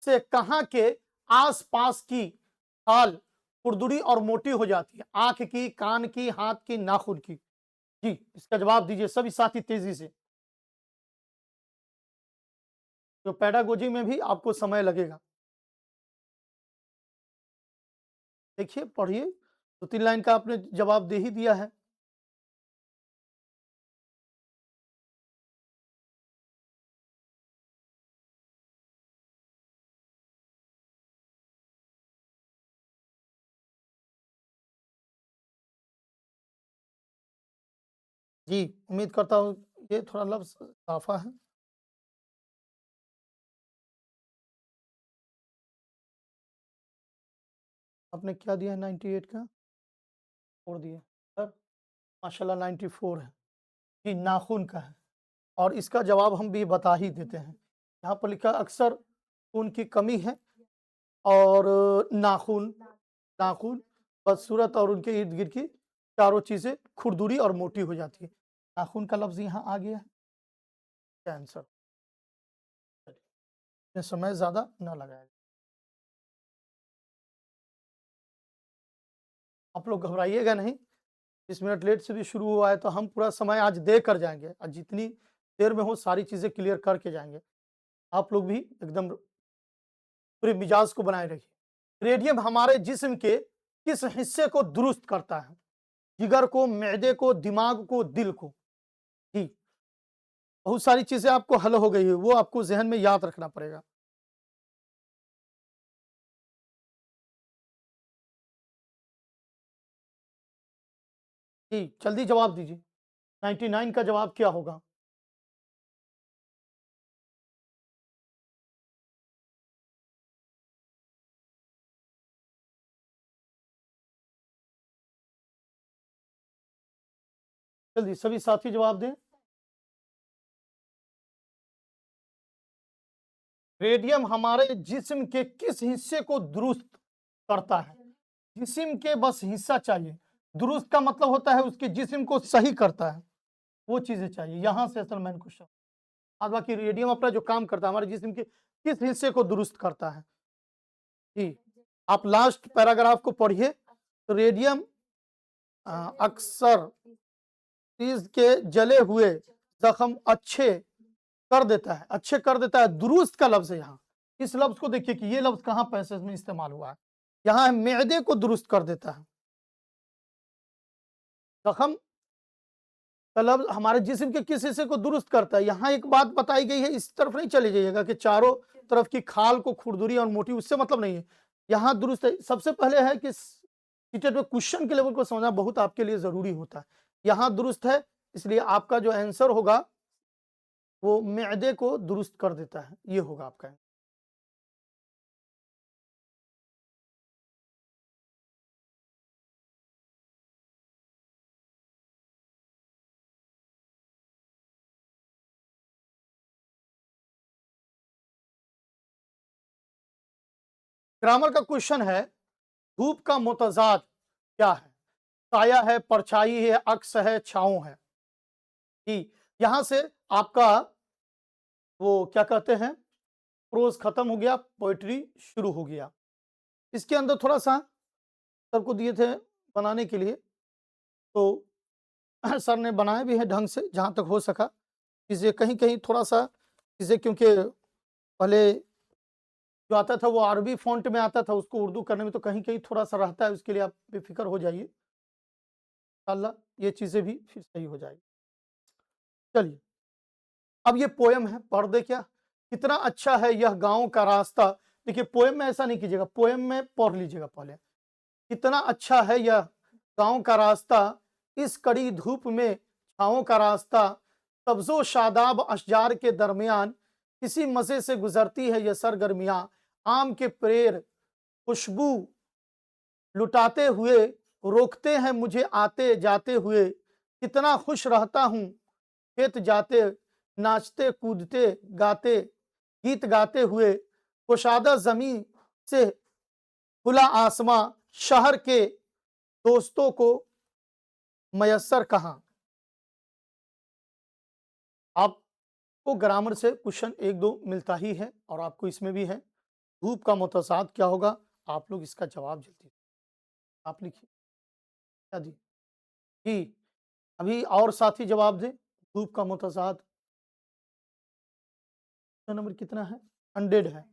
से कहाँ के आसपास की खाल खुरदुरी और मोटी हो जाती है? आंख की, कान की, हाथ की, नाखून की। जी, इसका जवाब दीजिए सभी साथी तेजी से। तो पेडागोजी में भी आपको समय लगेगा। देखिए, पढ़िए, 2-3 लाइन का आपने जवाब दे ही दिया है। जी, उम्मीद करता हूँ ये थोड़ा लफ्ज़ साफ़ा है। आपने क्या दिया है 98 का? छोड़ दिए। सर, माशाल्लाह 94 है। जी, नाख़ून का है और इसका जवाब हम भी बता ही देते हैं। यहाँ पर लिखा अक्सर खून की कमी है और नाख़ून नाख़ून बदसूरत और उनके इर्द-गिर्द की चारों चीज़ें खुरदुरी और मोटी हो जाती है। नाख़ून का लफ्ज़ यहाँ आ गया है। क्या आंसर? इसमें समय ज़्यादा ना लगाया जाए। आप लोग घबराइएगा नहीं, 20 मिनट लेट से भी शुरू हुआ है तो हम पूरा समय आज दे कर जाएँगे और जितनी देर में हो सारी चीज़ें क्लियर करके जाएँगे। आप लोग भी एकदम पूरे मिजाज को बनाए रखिए। रेडियम हमारे जिस्म के किस हिस्से को दुरुस्त करता है? जिगर को, मैदे को, दिमाग को, दिल को? जी, बहुत सारी चीज़ें आपको हल हो गई है, वो आपको ज़हन में याद रखना पड़ेगा। जी, जल्दी जवाब दीजिए। 99 का जवाब क्या होगा? जल्दी सभी साथी जवाब दें। रेडियम हमारे जिस्म के किस हिस्से को दुरुस्त करता है? जिस्म के बस हिस्सा चाहिए। दुरुस्त का मतलब होता है उसके जिस्म को सही करता है, वो चीज़ें चाहिए। यहाँ से असल मेन क्वेश्चन। बाद बाकी रेडियम अपना जो काम करता है, हमारे जिस्म के किस हिस्से को दुरुस्त करता है? जी, आप लास्ट पैराग्राफ को पढ़िए। तो रेडियम अक्सर चीज़ के जले हुए ज़ख्म अच्छे कर देता है, अच्छे कर देता है, दुरुस्त का लफ्ज़ है यहाँ। इस लफ्ज़ को देखिए कि ये लफ्ज़ कहाँ पैसेज में इस्तेमाल हुआ है। यहाँ है मैदे को दुरुस्त कर देता है। ज़ख्म का लफ्ज़ हमारे जिस्म के किस हिस्से को दुरुस्त करता है। यहाँ एक बात बताई गई है, इस तरफ नहीं चले जाइएगा कि चारों तरफ की खाल को खुरदुरी और मोटी, उससे मतलब नहीं है। यहाँ दुरुस्त है। सबसे पहले है कि सीटेट में क्वेश्चन के लेवल को समझना बहुत आपके लिए ज़रूरी होता है। यहाँ दुरुस्त है, इसलिए आपका जो आंसर होगा वो मैदे को दुरुस्त कर देता है, ये होगा आपका। ग्रामर का क्वेश्चन है, धूप का मुतज़ाद क्या है? साया है, परछाई है, अक्स है, छाँव है? जी, यहाँ से आपका वो क्या कहते हैं, प्रोज़ खत्म हो गया, पोएट्री शुरू हो गया। इसके अंदर थोड़ा-सा सबको दिए थे बनाने के लिए, तो सर ने बनाए भी हैं ढंग से जहाँ तक हो सका। चीज़ें कहीं-कहीं थोड़ा-सा चीज़ें, क्योंकि पहले जो आता था वो अरबी फ़ॉन्ट में आता था, उसको उर्दू करने में तो कहीं-कहीं थोड़ा-सा रहता है, उसके लिए आप बेफ़िक्र हो जाइए। इंशाअल्लाह ये चीज़ें भी फिर सही हो जाएगी। चलिए, अब ये पोएम है, पढ़ दें क्या? कितना अच्छा है यह गाँव का रास्ता। देखिए, पोएम में ऐसा नहीं कीजिएगा, पोएम में पढ़ लीजिएगा पहले। कितना अच्छा है यह गाँव का रास्ता, इस कड़ी धूप में छाँव का रास्ता, सब्ज़ो शादाब अशजार के दरमियान, किसी मज़े से गुज़रती है यह सरगर्मियाँ, आम के पेड़ खुशबू लुटाते हुए रोकते हैं मुझे आते जाते हुए, कितना खुश रहता हूँ खेत जाते, नाचते कूदते गाते गीत गाते हुए, कुशादा ज़मीं से खुला आसमां, शहर के दोस्तों को मयस्सर कहाँ? आपको तो ग्रामर से क्वेश्चन 1-2 मिलता ही है और आपको इसमें भी है। धूप का मुतसाद क्या होगा? आप लोग इसका जवाब जल्दी आप लिखिए। क्या जी? जी, अभी और साथी जवाब दें। धूप का मुतसाद क्वेश्चन नंबर कितना है? 100 है।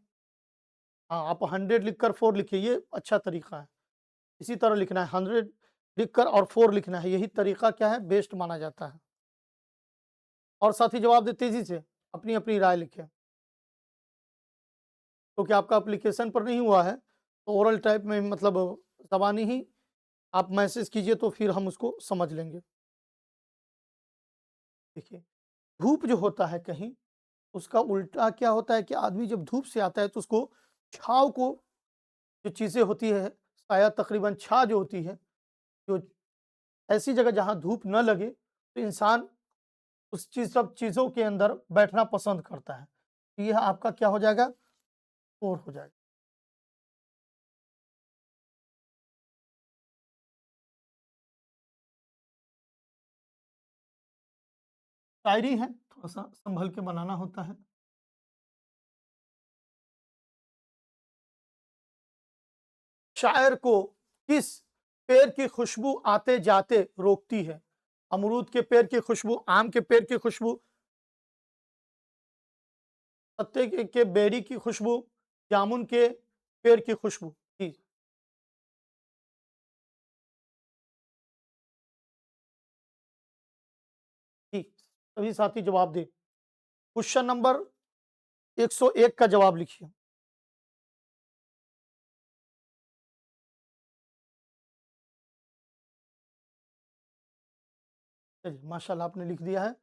हाँ, आप 100 लिखकर 4 लिखिए, ये अच्छा तरीका है। इसी तरह लिखना है, 100 लिखकर और 4 लिखना है, यही तरीका क्या है? बेस्ट माना जाता है। और साथी जवाब दें तेज़ी से, अपनी-अपनी राय लिखें। क्योंकि आपका एप्लीकेशन पर नहीं हुआ है, तो ओरल टाइप में मतलब ज़बानी ही आप मैसेज कीजिए तो फिर हम उसको समझ लेंगे। देखिए, धूप जो होता है कहीं, उसका उल्टा क्या होता है कि आदमी जब धूप से आता है तो उसको छाँव को जो चीज़ें होती है, शायद तकरीबन छाँ जो होती है, जो ऐसी जगह जहाँ धूप न लगे, तो इंसान उस चीज़ सब चीज़ों के अंदर बैठना पसंद करता है। तो यह आपका क्या हो जाएगा? और हो जाएगा। शायरी है, थोड़ा-सा सँभल के बनाना होता है। शायर को किस पेड़ की खुशबू आते-जाते रोकती है? अमरूद के पेड़ की खुशबू, आम के पेड़ की खुशबू, पत्ते के बेरी की खुशबू, जामुन के पेड़ की खुशबू। जी, जी, सभी साथी जवाब दें। क्वेश्चन नंबर 101 का जवाब लिखिए। चलिए, माशाल्लाह आपने लिख दिया है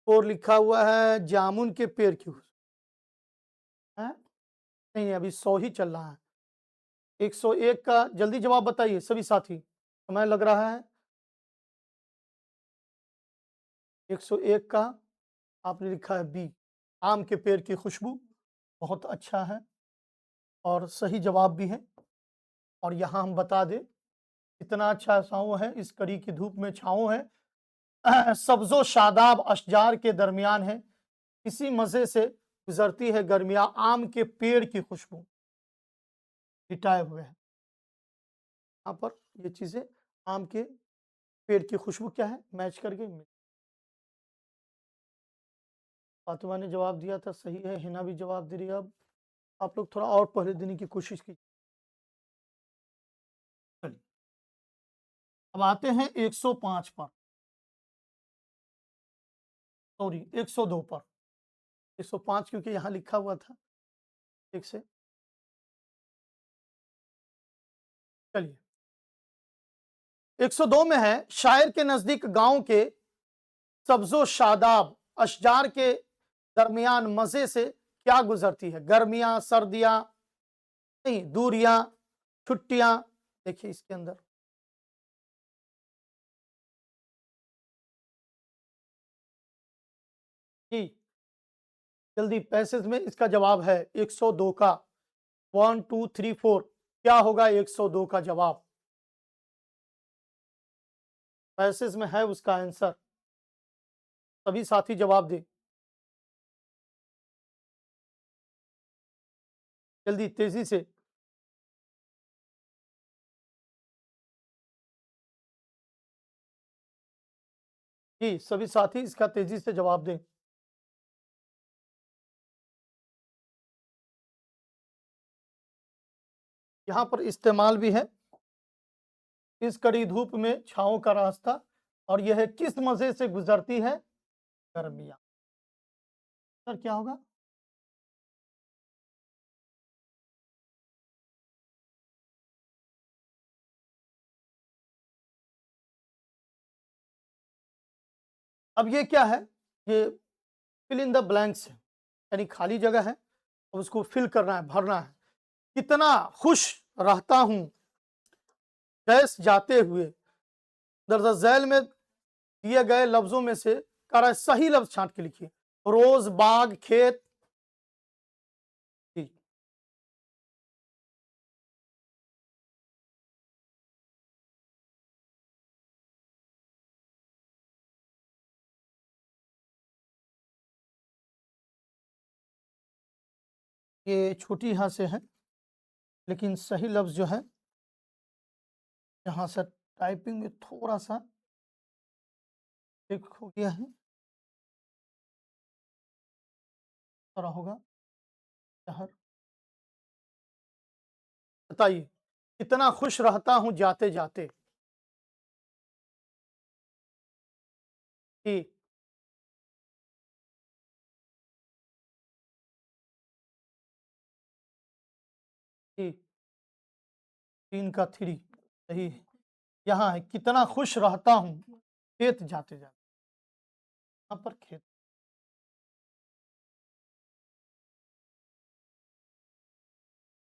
और लिखा हुआ है जामुन के पेड़ की खुशबू, हैं? नहीं, अभी 100 ही चल रहा है। 101 का जल्दी जवाब बताइए सभी साथी, समय लग रहा है। 101 का आपने लिखा है बी, आम के पेड़ की खुशबू, बहुत अच्छा है और सही जवाब भी है। और यहाँ हम बता दें, इतना अच्छा छाँव है, इस कड़ी की धूप में छाँव है। सब्ज़ो शादाब अशजार के दरमियान है, इसी मज़े से गुज़रती है गर्मियाँ, आम के पेड़ की खुशबू, लिटाए हुए हैं। यहाँ पर ये चीज़ें आम के पेड़ की खुशबू क्या है? मैच कर गई। फातिमा ने जवाब दिया था, सही है। हिना भी जवाब दे रही है। अब आप लोग थोड़ा और पहले देने की कोशिश कीजिए। चलिए, अब आते हैं 105 पर, सॉरी 102 पर। 105 क्योंकि यहाँ लिखा हुआ था, ठीक से। चलिए, 102 में है, शायर के नज़दीक गाँव के सब्ज़ो शादाब अशजार के दरमियान मज़े से क्या गुज़रती है? गर्मियाँ, सर्दियाँ, नहीं, दूरियाँ, छुट्टियाँ। देखिए इसके अंदर जी, जल्दी पैसेज में इसका जवाब है 102 का। 1 2 3 4 क्या होगा 102 का जवाब? पैसेज में है उसका आंसर। सभी साथी जवाब दें। जल्दी तेज़ी से। जी, सभी साथी इसका तेज़ी से जवाब दें। यहाँ पर इस्तेमाल भी है, इस कड़ी धूप में छाँव का रास्ता और यह किस मज़े से गुज़रती है? गर्मियाँ। सर क्या होगा? अब ये क्या है? ये फिल इन द ब्लैंक्स है, यानी खाली जगह है, अब उसको फिल करना है, भरना है। कितना खुश रहता हूँ गैस जाते हुए, दरअसल झैल में दिए गए लफ्ज़ों में से करा सही लफ्ज़ छाँट के लिखिए। रोज़, बाग, खेत। जी, ये छोटी यहाँ से है, लेकिन सही लफ्ज़ जो है यहाँ से टाइपिंग में थोड़ा-सा ठीक हो गया है। तरह होगा शहर। बताइए, कितना खुश रहता हूँ जाते-जाते। कि कि 3 का 3 सही है। यहाँ है कितना खुश रहता हूँ खेत जाते-जाते। यहाँ पर खेत।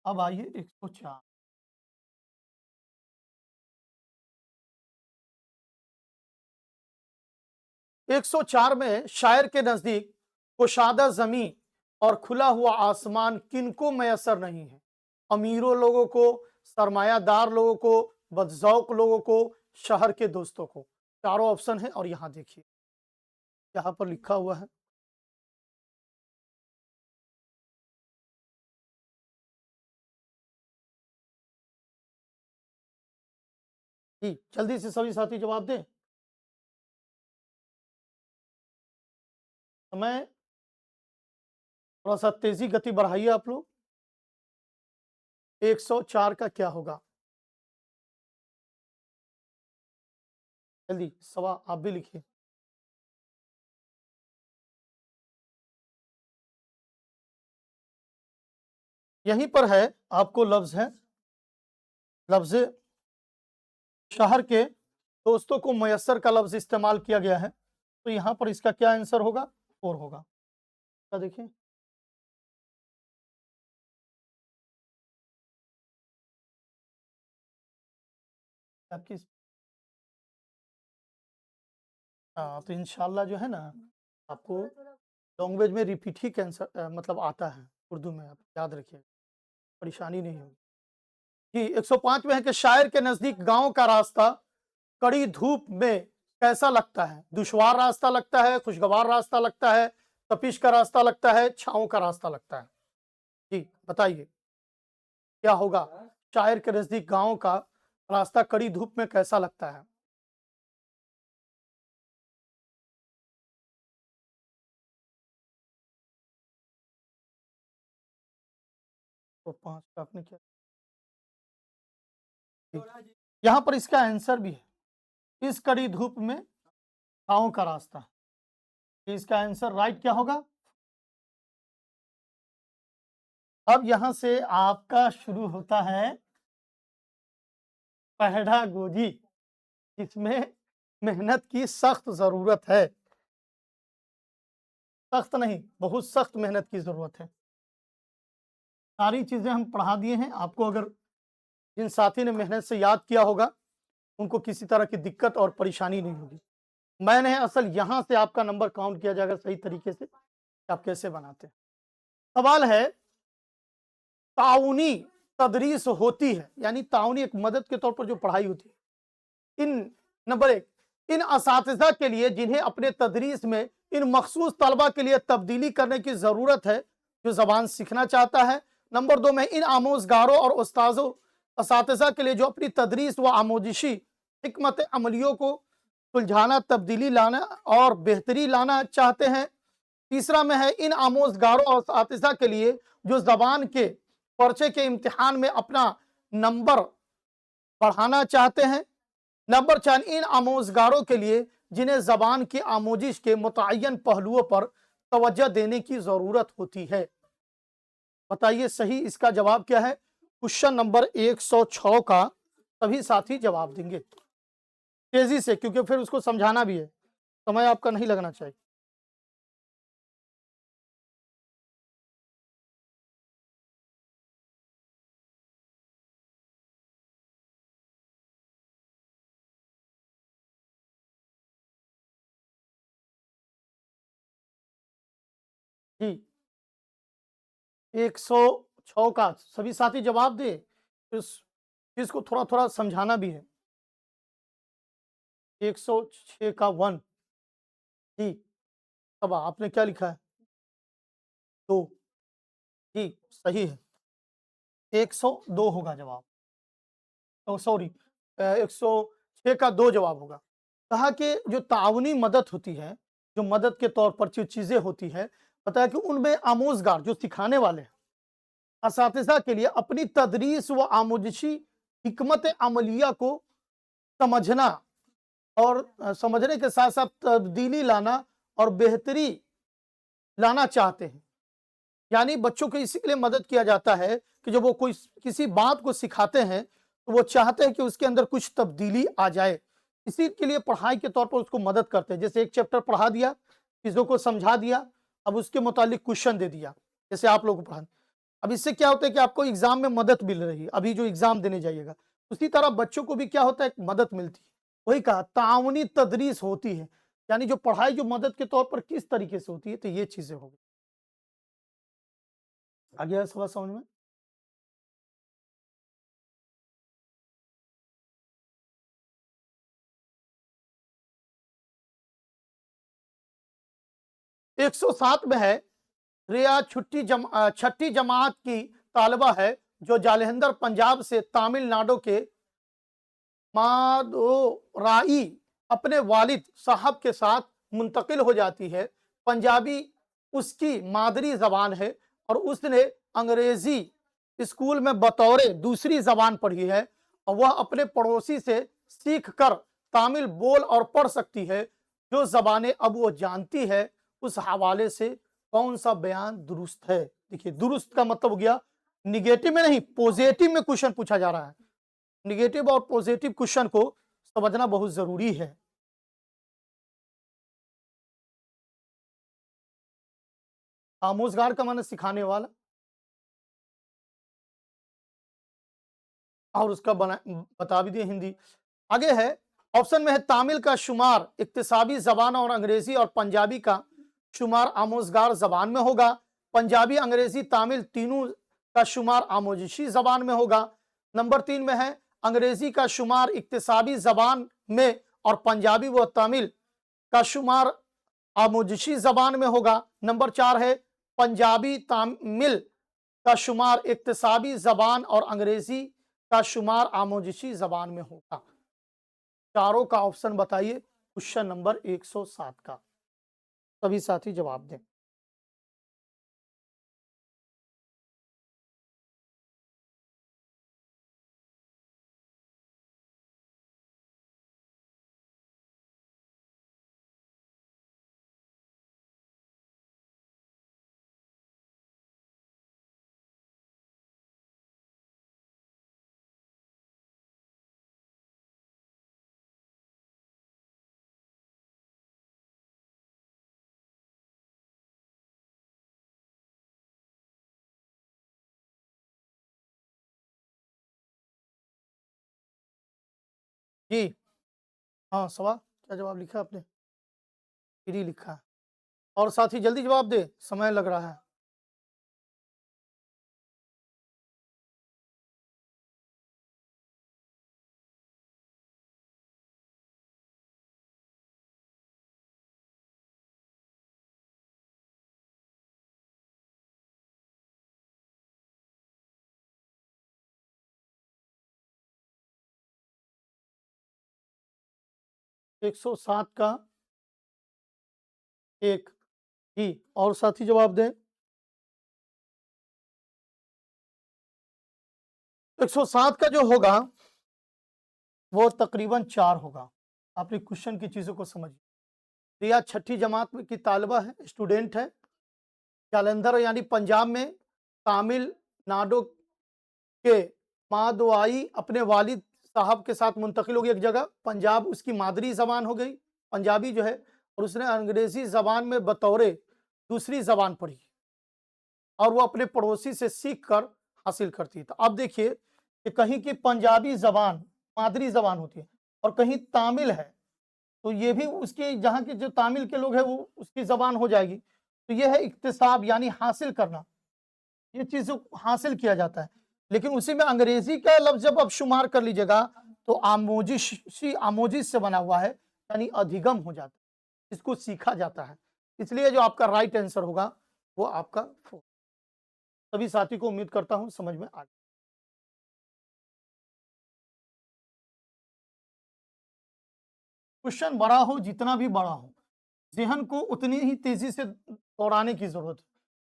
अब आइए 104। 104 में शायर के नज़दीक कुशादा ज़मीं और खुला हुआ आसमान किनको मयस्सर नहीं है? अमीरों लोगों को, सरमायादार लोगों को, बदज़ौक़ लोगों को, शहर के दोस्तों को। चारों ऑप्शन हैं और यहाँ देखिए, यहाँ पर लिखा हुआ है। जी, जल्दी से सभी साथी जवाब दें। समय थोड़ा-सा तेज़ी गति बढ़ाइए आप लोग। 104 का क्या होगा? जल्दी, सवा आप भी लिखिए। यहीं पर है, आपको लफ्ज़ है, लफ्ज़ शहर के दोस्तों को मयस्सर का लफ्ज़ इस्तेमाल किया गया है, तो यहाँ पर इसका क्या आंसर होगा? 4 होगा। क्या देखिए? आपकी हाँ, तो इंशाअल्लाह जो है ना, आपको लैंग्वेज में रिपीट ही कैंसर मतलब आता है, उर्दू में आप याद रखिए, परेशानी नहीं होगी। जी, 105 में है कि शायर के नज़दीक गाँव का रास्ता कड़ी धूप में कैसा लगता है? दुश्वार रास्ता लगता है, खुशगवार रास्ता लगता है, तपिश का रास्ता लगता है, छाँव का रास्ता लगता है? जी, बताइए, क्या होगा? शायर के नज़दीक गाँव का रास्ता कड़ी धूप में कैसा लगता है? तो 5 का आपने क्या जी, यहाँ पर इसका आंसर भी है। इस कड़ी धूप में गाँव का रास्ता। इसका आंसर राइट क्या होगा? अब यहाँ से आपका शुरू होता है पहला गोजी, जिसमें मेहनत की सख्त ज़रूरत है। सख्त नहीं, बहुत सख्त मेहनत की ज़रूरत है। सारी चीज़ें हम पढ़ा दिए हैं, आपको अगर जिन साथी ने मेहनत से याद किया होगा, उनको किसी तरह की दिक्कत और परेशानी नहीं होगी। मैंने असल यहाँ से आपका नंबर काउंट किया जाएगा सही तरीके से, कि आप कैसे बनाते हैं। सवाल है, ताउनी तदरीस होती है, यानी ताउनी एक मदद के तौर पर जो पढ़ाई होती है। इन नंबर 1 इन असातिज़ा के लिए जिन्हें अपने तदरीस में इन मखसूस तलबा के लिए तब्दीली करने की ज़रूरत है, जो ज़बान सीखना चाहता है। नंबर 2 में इन आमोज़गारों और उस्ताज़ों असातिज़ा के लिए जो अपनी तदरीस व आमोजिशी हिकमत अमलियों को सुलझाना, तब्दीली लाना और बेहतरी लाना चाहते हैं। तीसरा में है इन आमोज़गारों और असातिज़ा के लिए जो ज़बान के पर्चे के इम्तिहान में अपना नंबर बढ़ाना चाहते हैं। नंबर 4 इन आमोज़गारों के लिए जिन्हें ज़बान की आमोजिश के मुतय्यन पहलुओं पर तवज्जो देने की ज़रूरत होती है। बताइए सही इसका जवाब क्या है? क्वेश्चन नंबर 106 का सभी साथी जवाब देंगे। तेज़ी से, क्योंकि फिर उसको समझाना भी है। समय आपका नहीं लगना चाहिए। जी, 106 का सभी साथी जवाब दें। इस इसको थोड़ा-थोड़ा समझाना भी है। 106 का 1 जी, अब आपने क्या लिखा है? 2 जी, सही है। 102 होगा जवाब। सॉरी, 106 का 2 जवाब होगा। कहा कि जो ताउनी मदद होती है, जो मदद के तौर पर जो चीज़ें होती हैं, बताया कि उनमें आमोज़गार जो सिखाने वाले हैं, असातिज़ा के लिए अपनी तदरीस व आमोज़िशी हिकमत अमलिया को समझना और समझने के साथ-साथ तब्दीली लाना और बेहतरी लाना चाहते हैं। यानी बच्चों को इसी के लिए मदद किया जाता है कि जब वो कोई किसी बात को सिखाते हैं, तो वो चाहते हैं कि उसके अंदर कुछ तब्दीली आ जाए। इसी के लिए पढ़ाई के तौर पर उसको मदद करते हैं। जैसे एक चैप्टर पढ़ा दिया, चीज़ों को समझा दिया, अब उसके मुतालिक क्वेश्चन दे दिया, जैसे आप लोगों को पढ़ा। अब इससे क्या होता है कि आपको एग्ज़ाम में मदद मिल रही है, अभी जो एग्ज़ाम देने जाइएगा। उसी तरह बच्चों को भी क्या होता है, मदद मिलती है। वही कहा ताउनी तदरीस होती है, यानी जो पढ़ाई जो मदद के तौर पर किस तरीके से होती है, तो ये चीज़ें हो गई। आ गया सवाल समझ में? 107 में है, रिया छठी जमात की तालिबा है जो जालंधर पंजाब से तमिलनाडु के मादोराई अपने वालिद साहब के साथ मुंतकिल हो जाती है। पंजाबी उसकी मादरी जबान है और उसने अंग्रेजी स्कूल में बतौर दूसरी जबान पढ़ी है और वह अपने पड़ोसी से सीख कर तमिल बोल और पढ़ सकती है। जो जबानें अब वो जानती है, उस हवाले से कौन सा बयान दुरुस्त है? देखिए, दुरुस्त का मतलब हो गया निगेटिव में नहीं, पॉजिटिव में क्वेश्चन पूछा जा रहा है। निगेटिव और पॉजिटिव क्वेश्चन को समझना बहुत जरूरी है। आमोजगार का माने सिखाने वाला, और उसका बना बता भी दिए हिंदी। आगे है, ऑप्शन में है तामिल का शुमार इक्तिसाबी जबान और अंग्रेजी और पंजाबी का शुमार आमोजगार जबान में होगा। पंजाबी, अंग्रेजी, तामिल तीनों का शुमार आमोजिशी जबान में होगा। नंबर 3 में है अंग्रेजी का शुमार इक्तिसाबी जबान में और पंजाबी व तमिल का शुमार आमोजिशी जबान में होगा। नंबर 4 है पंजाबी तामिल का शुमार इक्तिसाबी जबान और अंग्रेजी का शुमार आमोजिशी जबान में होगा। चारों का ऑप्शन बताइए क्वेश्चन नंबर 107 का। सभी साथी जवाब दें। जी हाँ, सवाल क्या जवाब लिखा आपने? फ्री लिखा है। और साथी जल्दी जवाब दे, समय लग रहा है। 107 का एक। जी, और साथी जवाब दें। 107 का जो होगा वो तकरीबन 4 होगा। आपने क्वेश्चन की चीजों को समझिए। रिया छठी जमात में की तालिबा है, स्टूडेंट है, जालंधर यानी पंजाब में तमिलनाडु के मादवाई अपने वालिद साहब के साथ मुंतकिल हो गई एक जगह। पंजाब उसकी मादरी जबान हो गई, पंजाबी जो है, और उसने अंग्रेजी जबान में बतौर दूसरी जबान पढ़ी और वो अपने पड़ोसी से सीख कर हासिल करती है। तो अब देखिए कि कहीं की पंजाबी जबान मादरी जबान होती है और कहीं तामिल है, तो ये भी उसके जहाँ के जो तामिल के लोग हैं वो उसकी जबान हो जाएगी। तो ये है इक्तिसाब यानी हासिल करना, ये चीज हासिल किया जाता है। लेकिन उसी में अंग्रेजी का लफ्ज जब आप शुमार कर लीजिएगा तो आमोजिश से बना हुआ है, यानी अधिगम हो जाता है, इसको सीखा जाता है। इसलिए जो आपका राइट आंसर होगा वो आपका सभी साथी को उम्मीद करता हूं समझ में आ गया। क्वेश्चन बड़ा हो, जितना भी बड़ा हो, ज़हन को उतनी ही तेजी से दौड़ाने की जरूरत है।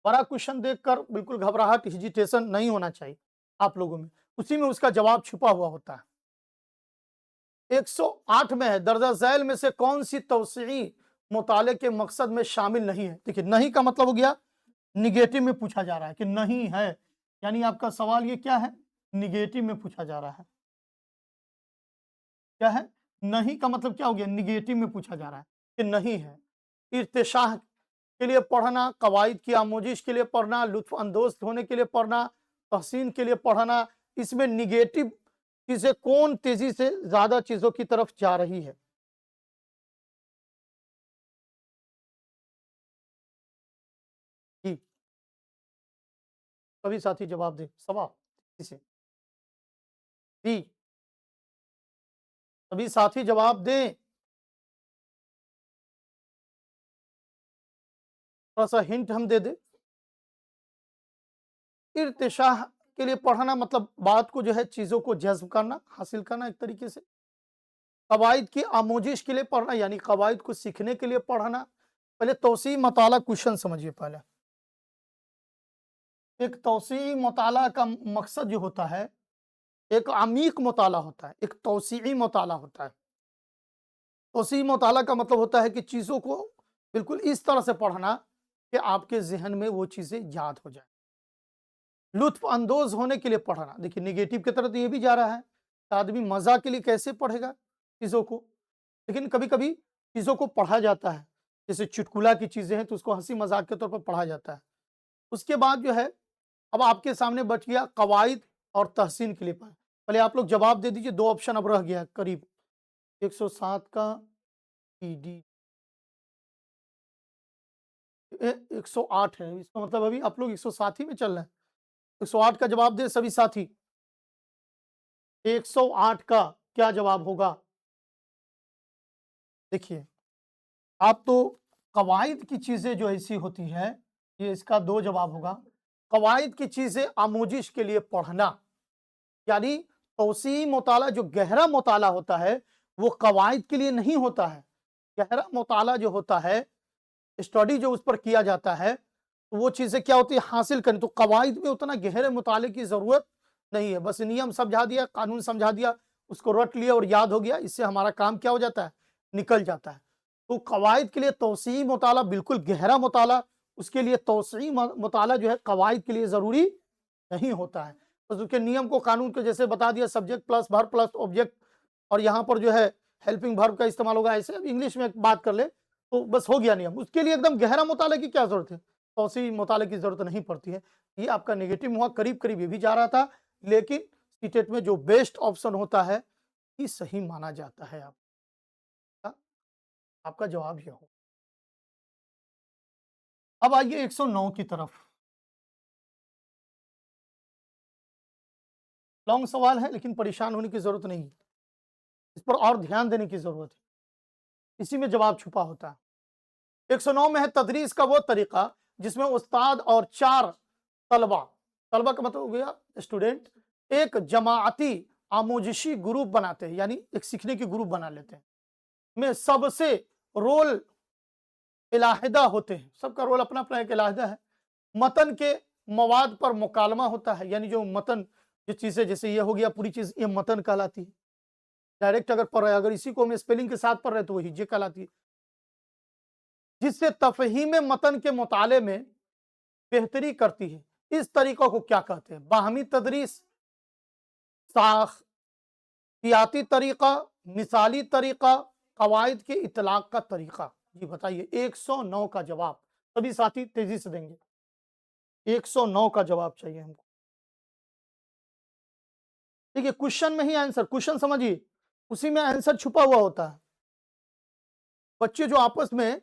बड़ा क्वेश्चन देखकर बिल्कुल घबराहट, हेजिटेशन नहीं होना चाहिए आप लोगों में, उसी में उसका जवाब छुपा हुआ होता है। 108 में है, दर्जा झैल में से कौन सी तौसीई मुताले के मकसद में शामिल नहीं है। देखिए, नहीं का मतलब हो गया निगेटिव में पूछा जा रहा है कि नहीं है, यानी आपका सवाल ये क्या है, निगेटिव में पूछा जा रहा है। क्या है, नहीं का मतलब क्या हो गया, निगेटिव में पूछा जा रहा है कि नहीं है। इर्तिशाह के लिए पढ़ना, कवायद की आमोजिश के लिए पढ़ना, लुत्फ अंदोज होने के लिए पढ़ना, तहसीन के लिए पढ़ना, इसमें निगेटिव चीजें कौन तेजी से ज्यादा चीजों की तरफ जा रही है। जी, सभी साथी जवाब दें, सवाल इसे। जी, सभी साथी जवाब दें। थोड़ा सा हिंट हम दे दें। इर्तिशाह के लिए पढ़ना मतलब बात को जो है चीजों को जज्ब करना, हासिल करना एक तरीके से। कवायद की आमोजिश के लिए पढ़ना, यानी कवायद को सीखने के लिए पढ़ना। पहले तौसीई मताला क्वेश्चन समझिए। पहले एक तौसीई मताला का मकसद जो होता है, एक अमीक मुताला होता है, एक तौसीई मुताला होता है। तौसीई मुताला का मतलब होता है कि चीज़ों को बिल्कुल इस तरह से पढ़ना कि आपके ज़हन में वो चीज़ें याद हो जाए। लुत्फ़ अंदोज़ होने के लिए पढ़ना, देखिए नेगेटिव की तरफ तो ये भी जा रहा है, आदमी मज़ा के लिए कैसे पढ़ेगा चीज़ों को। लेकिन कभी-कभी चीज़ों को पढ़ा जाता है, जैसे चुटकुला की चीज़ें हैं तो उसको हँसी-मज़ाक के तौर पर पढ़ा जाता है। उसके बाद जो है, अब आपके सामने बच गया कवायद और तहसीन के लिए पहले आप लोग जवाब दे दीजिए, 2 ऑप्शन अब रह गया है करीब। 107 का ईडी 108 है, इसका मतलब अभी आप लोग 107 ही में चल रहे हैं। 108 का जवाब दें सभी साथी। 108 का क्या जवाब होगा? देखिए, आप तो कवायद की चीज़ें जो ऐसी होती है, ये इसका 2 जवाब होगा। कवायद की चीज़ें आमोजिश के लिए पढ़ना, यानी तौसीई मुताला जो गहरा मुताला होता है, वो कवायद के लिए नहीं होता है। गहरा मुताला जो होता है, स्टडी जो उस पर किया जाता है, तो वो चीज़ें क्या होती है, हासिल करनी। तो कवायद में उतना गहरे मुताले की ज़रूरत नहीं है, बस नियम समझा दिया, कानून समझा दिया, उसको रट लिया और याद हो गया, इससे हमारा काम क्या हो जाता है, निकल जाता है। तो कवायद के लिए तौसीई मुताला, बिल्कुल गहरा मुताला, उसके लिए तौसीई मुताला जो है कवायद के लिए ज़रूरी नहीं होता है। बस उसके नियम को, कानून को जैसे बता दिया, subject plus verb plus object, और यहाँ पर जो है हेल्पिंग वर्ब का इस्तेमाल होगा, ऐसे अब इंग्लिश में बात कर ले तो बस हो गया नियम। उसके लिए एकदम गहरा मुताले की क्या जरूरत है, तौसीई मुताले की जरूरत नहीं पड़ती है। ये आपका नेगेटिव हुआ, करीब करीब ये भी जा रहा था, लेकिन सीटेट में जो बेस्ट ऑप्शन होता है ये सही माना जाता है। आपका आपका जवाब ये हो। अब आइए 109 की तरफ। लॉन्ग सवाल है लेकिन परेशान होने की जरूरत नहीं है, इस पर और ध्यान देने की जरूरत है, इसी में जवाब छुपा होता है। 109 में है तदरीस का वो तरीका जिसमें उस्ताद और 4 तलबा, तलबा का मतलब हो गया स्टूडेंट, एक जमाअती आमोजिशी ग्रुप बनाते हैं, यानी एक सीखने की ग्रुप बना लेते हैं, में सबसे रोल इलाहिदा होते हैं, सबका रोल अपना अपना एक इलाहिदा है। मतन के मवाद पर मुकालमा होता है, यानी जो मतन, जो चीजें, जैसे ये हो गया पूरी चीज, ये मतन कहलाती है। डायरेक्ट अगर पढ़ रहे, अगर इसी को हम स्पेलिंग के साथ पढ़ रहे तो वो हिज्जे कहलाती है। जिससे तफहीम मतन के मुताले में बेहतरी करती है। इस तरीकों को क्या कहते हैं? बाहमी तदरीस, साखियाती तरीका, मिसाली तरीका, कवायद के इतलाक का तरीका। जी बताइए, 109 का जवाब सभी साथी तेजी से देंगे। 109 का जवाब चाहिए हमको। देखिए, क्वेश्चन में ही आंसर, क्वेश्चन समझिए, उसी में आंसर छुपा हुआ होता है। बच्चे जो आपस में,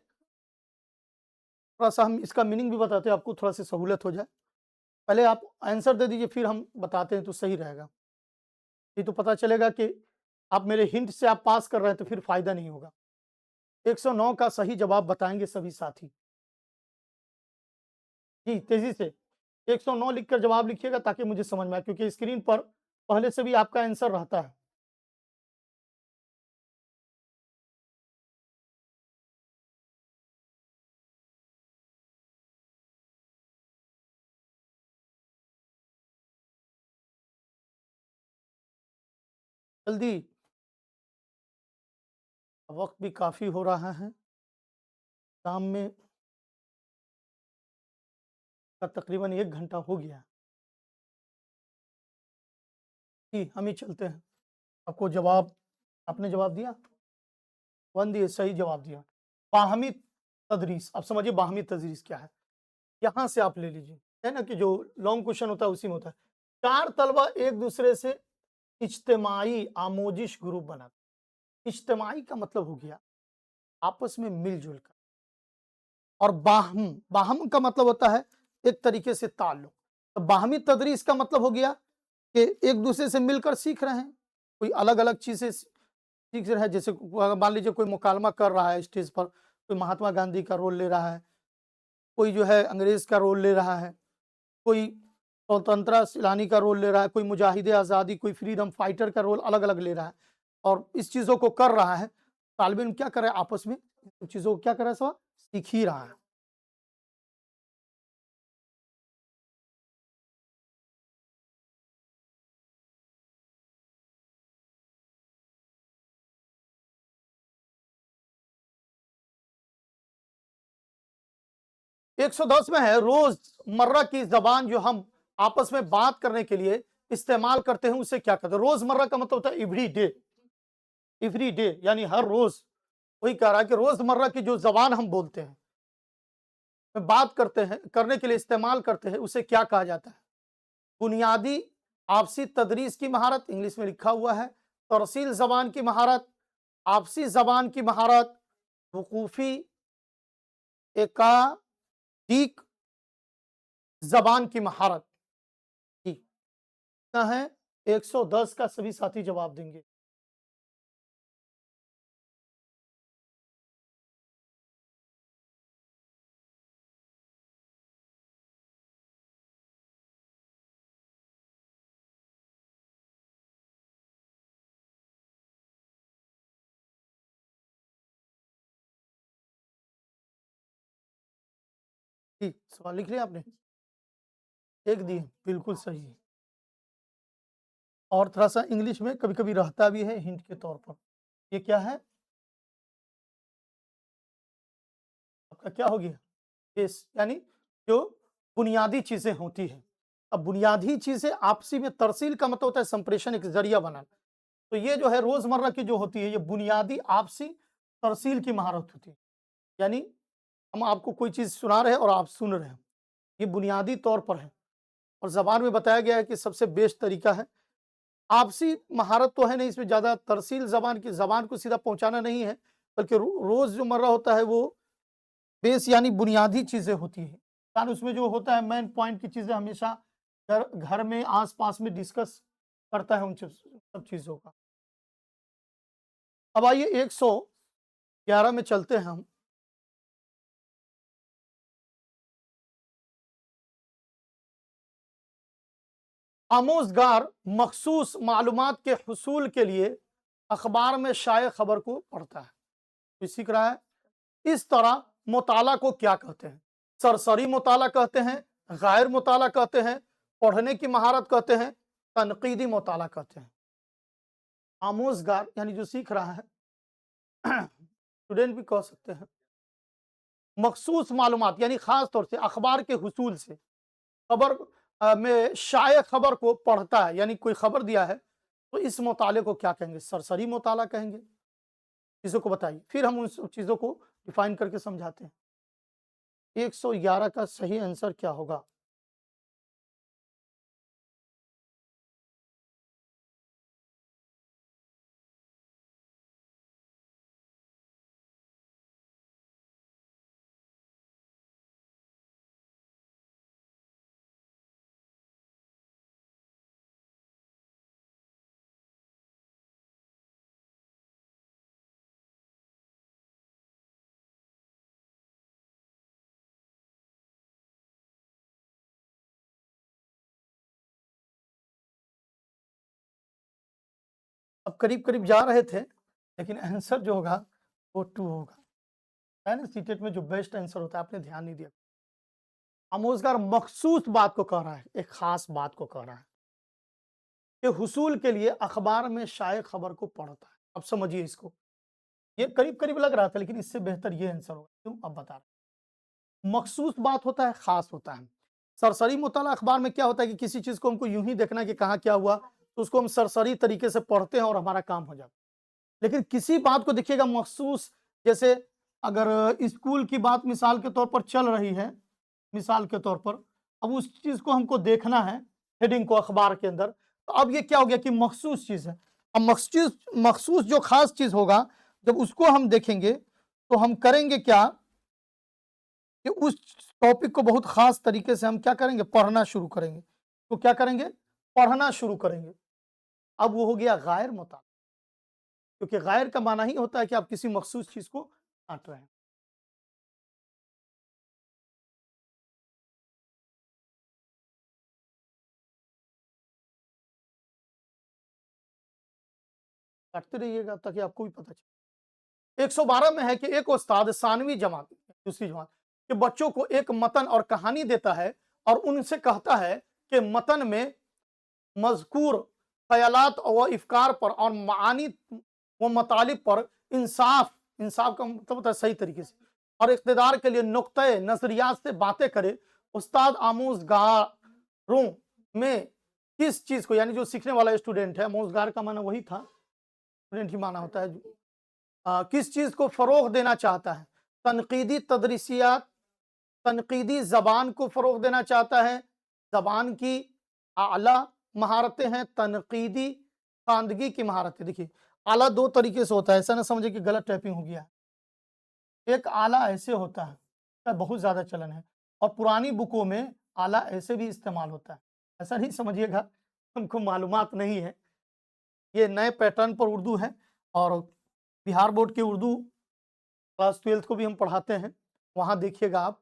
थोड़ा सा हम इसका मीनिंग भी बताते हैं आपको, थोड़ा सी सहूलत हो जाए। पहले आप आंसर दे दीजिए, फिर हम बताते हैं तो सही रहेगा। ये तो पता चलेगा कि आप मेरे हिंट से आप पास कर रहे हैं तो फिर फायदा नहीं होगा। 109 का सही जवाब बताएंगे सभी साथी। जी तेजी से। 109 लिखकर जवाब लिखिएगा ताकि मुझे समझ में आए, क्योंकि स्क्रीन पर पहले से भी आपका आंसर रहता है। जल्दी, वक्त भी काफी हो रहा है, शाम में का तकरीबन 1 घंटा हो गया। जी, हम ही चलते हैं। आपको जवाब, आपने जवाब दिया? 1 दिए, सही जवाब दिया। बाहमी तदरीस, आप समझिए बाहमी तदरीस क्या है? यहाँ से आप ले लीजिए, है ना, कि जो लॉन्ग क्वेश्चन होता है उसी में होता है। 4 तलबा एक दूसरे से इज्तिमाई आमोजिश ग्रुप बनाते। इज्तिमाई का मतलब हो गया आपस में मिल-जुल कर, और बाहम, बाहम का मतलब होता है एक तरीके से ताल्लुक। तो बाहमी तदरीस का मतलब हो गया कि एक दूसरे से मिलकर सीख रहे हैं, कोई अलग-अलग चीज़ें सीख रहा है। जैसे मान लीजिए कोई मुकालमा कर रहा है स्टेज पर, कोई महात्मा गांधी का रोल ले रहा है, कोई जो है अंग्रेज का रोल ले रहा है, कोई स्वतंत्रता सेनानी का रोल ले रहा है, कोई मुजाहिद आज़ादी, कोई फ्रीडम फाइटर का रोल अलग-अलग ले रहा है, और इस चीज़ों को कर रहा है। तालिब इल्म क्या कर रहा है आपस में, चीज़ों को क्या कर रहा है, सब सीख ही रहा है। 110 में है, रोजमर्रा की जबान जो हम आपस में बात करने के लिए इस्तेमाल करते हैं उसे क्या कहते हैं? रोजमर्रा का मतलब होता है एवरी डे यानी हर रोज। वही कह रहा है कि रोजमर्रा की जो जबान हम बोलते हैं, बात करते हैं, करने के लिए इस्तेमाल करते हैं, उसे क्या कहा जाता है? बुनियादी आपसी तदरीस की महारत, इंग्लिश में लिखा हुआ है। तरसील जबान की महारत, आपसी जबान की महारत, वकूफी एकाडीक जबान की महारत। ठीक, कितना है? 110 का सभी साथी जवाब देंगे। जी, सवाल लिख लिया आपने? एक दिए, बिल्कुल सही है। और थोड़ा सा इंग्लिश में कभी कभी रहता भी है हिंट के तौर पर। ये क्या है आपका? क्या हो गया? बेस, यानी जो बुनियादी चीजें होती है। अब बुनियादी चीजें आपसी में, तरसील का मतलब होता है संप्रेषण, एक जरिया बनाना। तो ये जो है रोजमर्रा की जो होती है, ये बुनियादी आपसी तरसील की महारत होती है। यानी हम आपको कोई चीज सुना रहे हैं और आप सुन रहे हैं, ये बुनियादी तौर पर है। और जबान में बताया गया है कि सबसे बेस्ट तरीका है। आपसी महारत तो है नहीं इसमें, ज्यादा तरसील जबान की, जबान को सीधा पहुंचाना नहीं है, बल्कि रोज जो मर्रा होता है वो बेस यानी बुनियादी चीजें होती है। कारण उसमें जो होता है मेन पॉइंट की चीजें हमेशा घर में आस-पास में डिस्कस करता है उन सब चीजों का। अब आइए 111 में चलते हैं हम। आमोज़गार मखसूस मालूमात के हुसूल के लिए अखबार में शाये खबर को पढ़ता है। तो सीख रहा है। इस तरह मुताला को क्या कहते हैं? सरसरी मुताला कहते हैं, गैर मुताला कहते हैं, पढ़ने की महारत कहते हैं, तनकीदी मुताला कहते हैं। आमोज़गार यानी जो सीख रहा है, स्टूडेंट भी कह सकते हैं। मखसूस मालूमात यानी खास तौर से अखबार के हुसूल से, खबर में शाये खबर को पढ़ता है, यानी कोई खबर दिया है तो इस मुताले को क्या कहेंगे? सरसरी मुताला कहेंगे। चीज़ों को बताइए, फिर हम उन सब चीज़ों को डिफाइन करके समझाते हैं। 111 का सही आंसर क्या होगा? अब करीब करीब जा रहे थे, लेकिन आंसर जो होगा वो 2 होगा। है ना, सीटेट में जो बेस्ट आंसर होता है आपने ध्यान नहीं दिया। आमोजगार मखसूस बात को कह रहा है, एक खास बात को कह रहा है कि हुसूल के लिए अखबार में शाये खबर को पढ़ता है। अब समझिए इसको, ये करीब करीब लग रहा था, लेकिन इससे बेहतर ये आंसर होगा। क्यों, अब बता रहा हूं। मखसूस बात होता है, खास होता है। सरसरी मुताला अखबार में क्या होता है कि किसी चीज को हमको यूं ही देखना है कि कहाँ क्या हुआ, तो उसको हम सरसरी तरीके से पढ़ते हैं और हमारा काम हो जाता है। लेकिन किसी बात को देखिएगा मखसूस, जैसे अगर स्कूल की बात मिसाल के तौर पर चल रही है, मिसाल के तौर पर अब उस चीज को हमको देखना है, हेडिंग को अखबार के अंदर, तो अब ये क्या हो गया कि मखसूस चीज है। अब मखसूस मखसूस जो खास चीज होगा, जब उसको हम देखेंगे तो हम करेंगे क्या कि उस टॉपिक को बहुत खास तरीके से हम क्या करेंगे, पढ़ना शुरू करेंगे। तो क्या करेंगे, पढ़ना शुरू करेंगे। अब वो हो गया गायर मुताला, क्योंकि गायर का माना ही होता है कि आप किसी मखसूस चीज को छांट रहे हैं। काटते रहिएगा ताकि आपको भी पता चले। 112 में है कि एक उस्ताद सानवी जमात, दूसरी जमात के बच्चों को एक मतन और कहानी देता है और उनसे कहता है कि मतन में मज़कूर ख़यालात व इफ़कार पर और मानी व मतालिब पर इंसाफ, इंसाफ का मतलब होता है सही तरीके से, और इक़्तिदार के लिए नुक्ते नज़रियात से बातें करे। उस्ताद आमोज़गारों में किस चीज़ को, यानी जो सीखने वाला स्टूडेंट है, आमोज़गार का माना वही था, स्टूडेंट ही माना होता है, किस चीज़ को फ़रोग़ देना चाहता है। तनक़ीदी तदरीसियात, तनक़ीदी ज़बान को फ़रोग़ देना चाहता है। ज़बान की आला महारतें हैं, तनक़ीदी ख़वानदगी की महारतें। देखिए, आला 2 तरीके से होता है, ऐसा ना समझे कि गलत टाइपिंग हो गया है। एक आला ऐसे होता है, इसका बहुत ज़्यादा चलन है, और पुरानी बुकों में आला ऐसे भी इस्तेमाल होता है। ऐसा नहीं समझिएगा हमको मालूमात नहीं है, ये नए पैटर्न पर उर्दू है, और बिहार बोर्ड की उर्दू क्लास 12th को भी हम पढ़ाते हैं। वहाँ देखिएगा आप,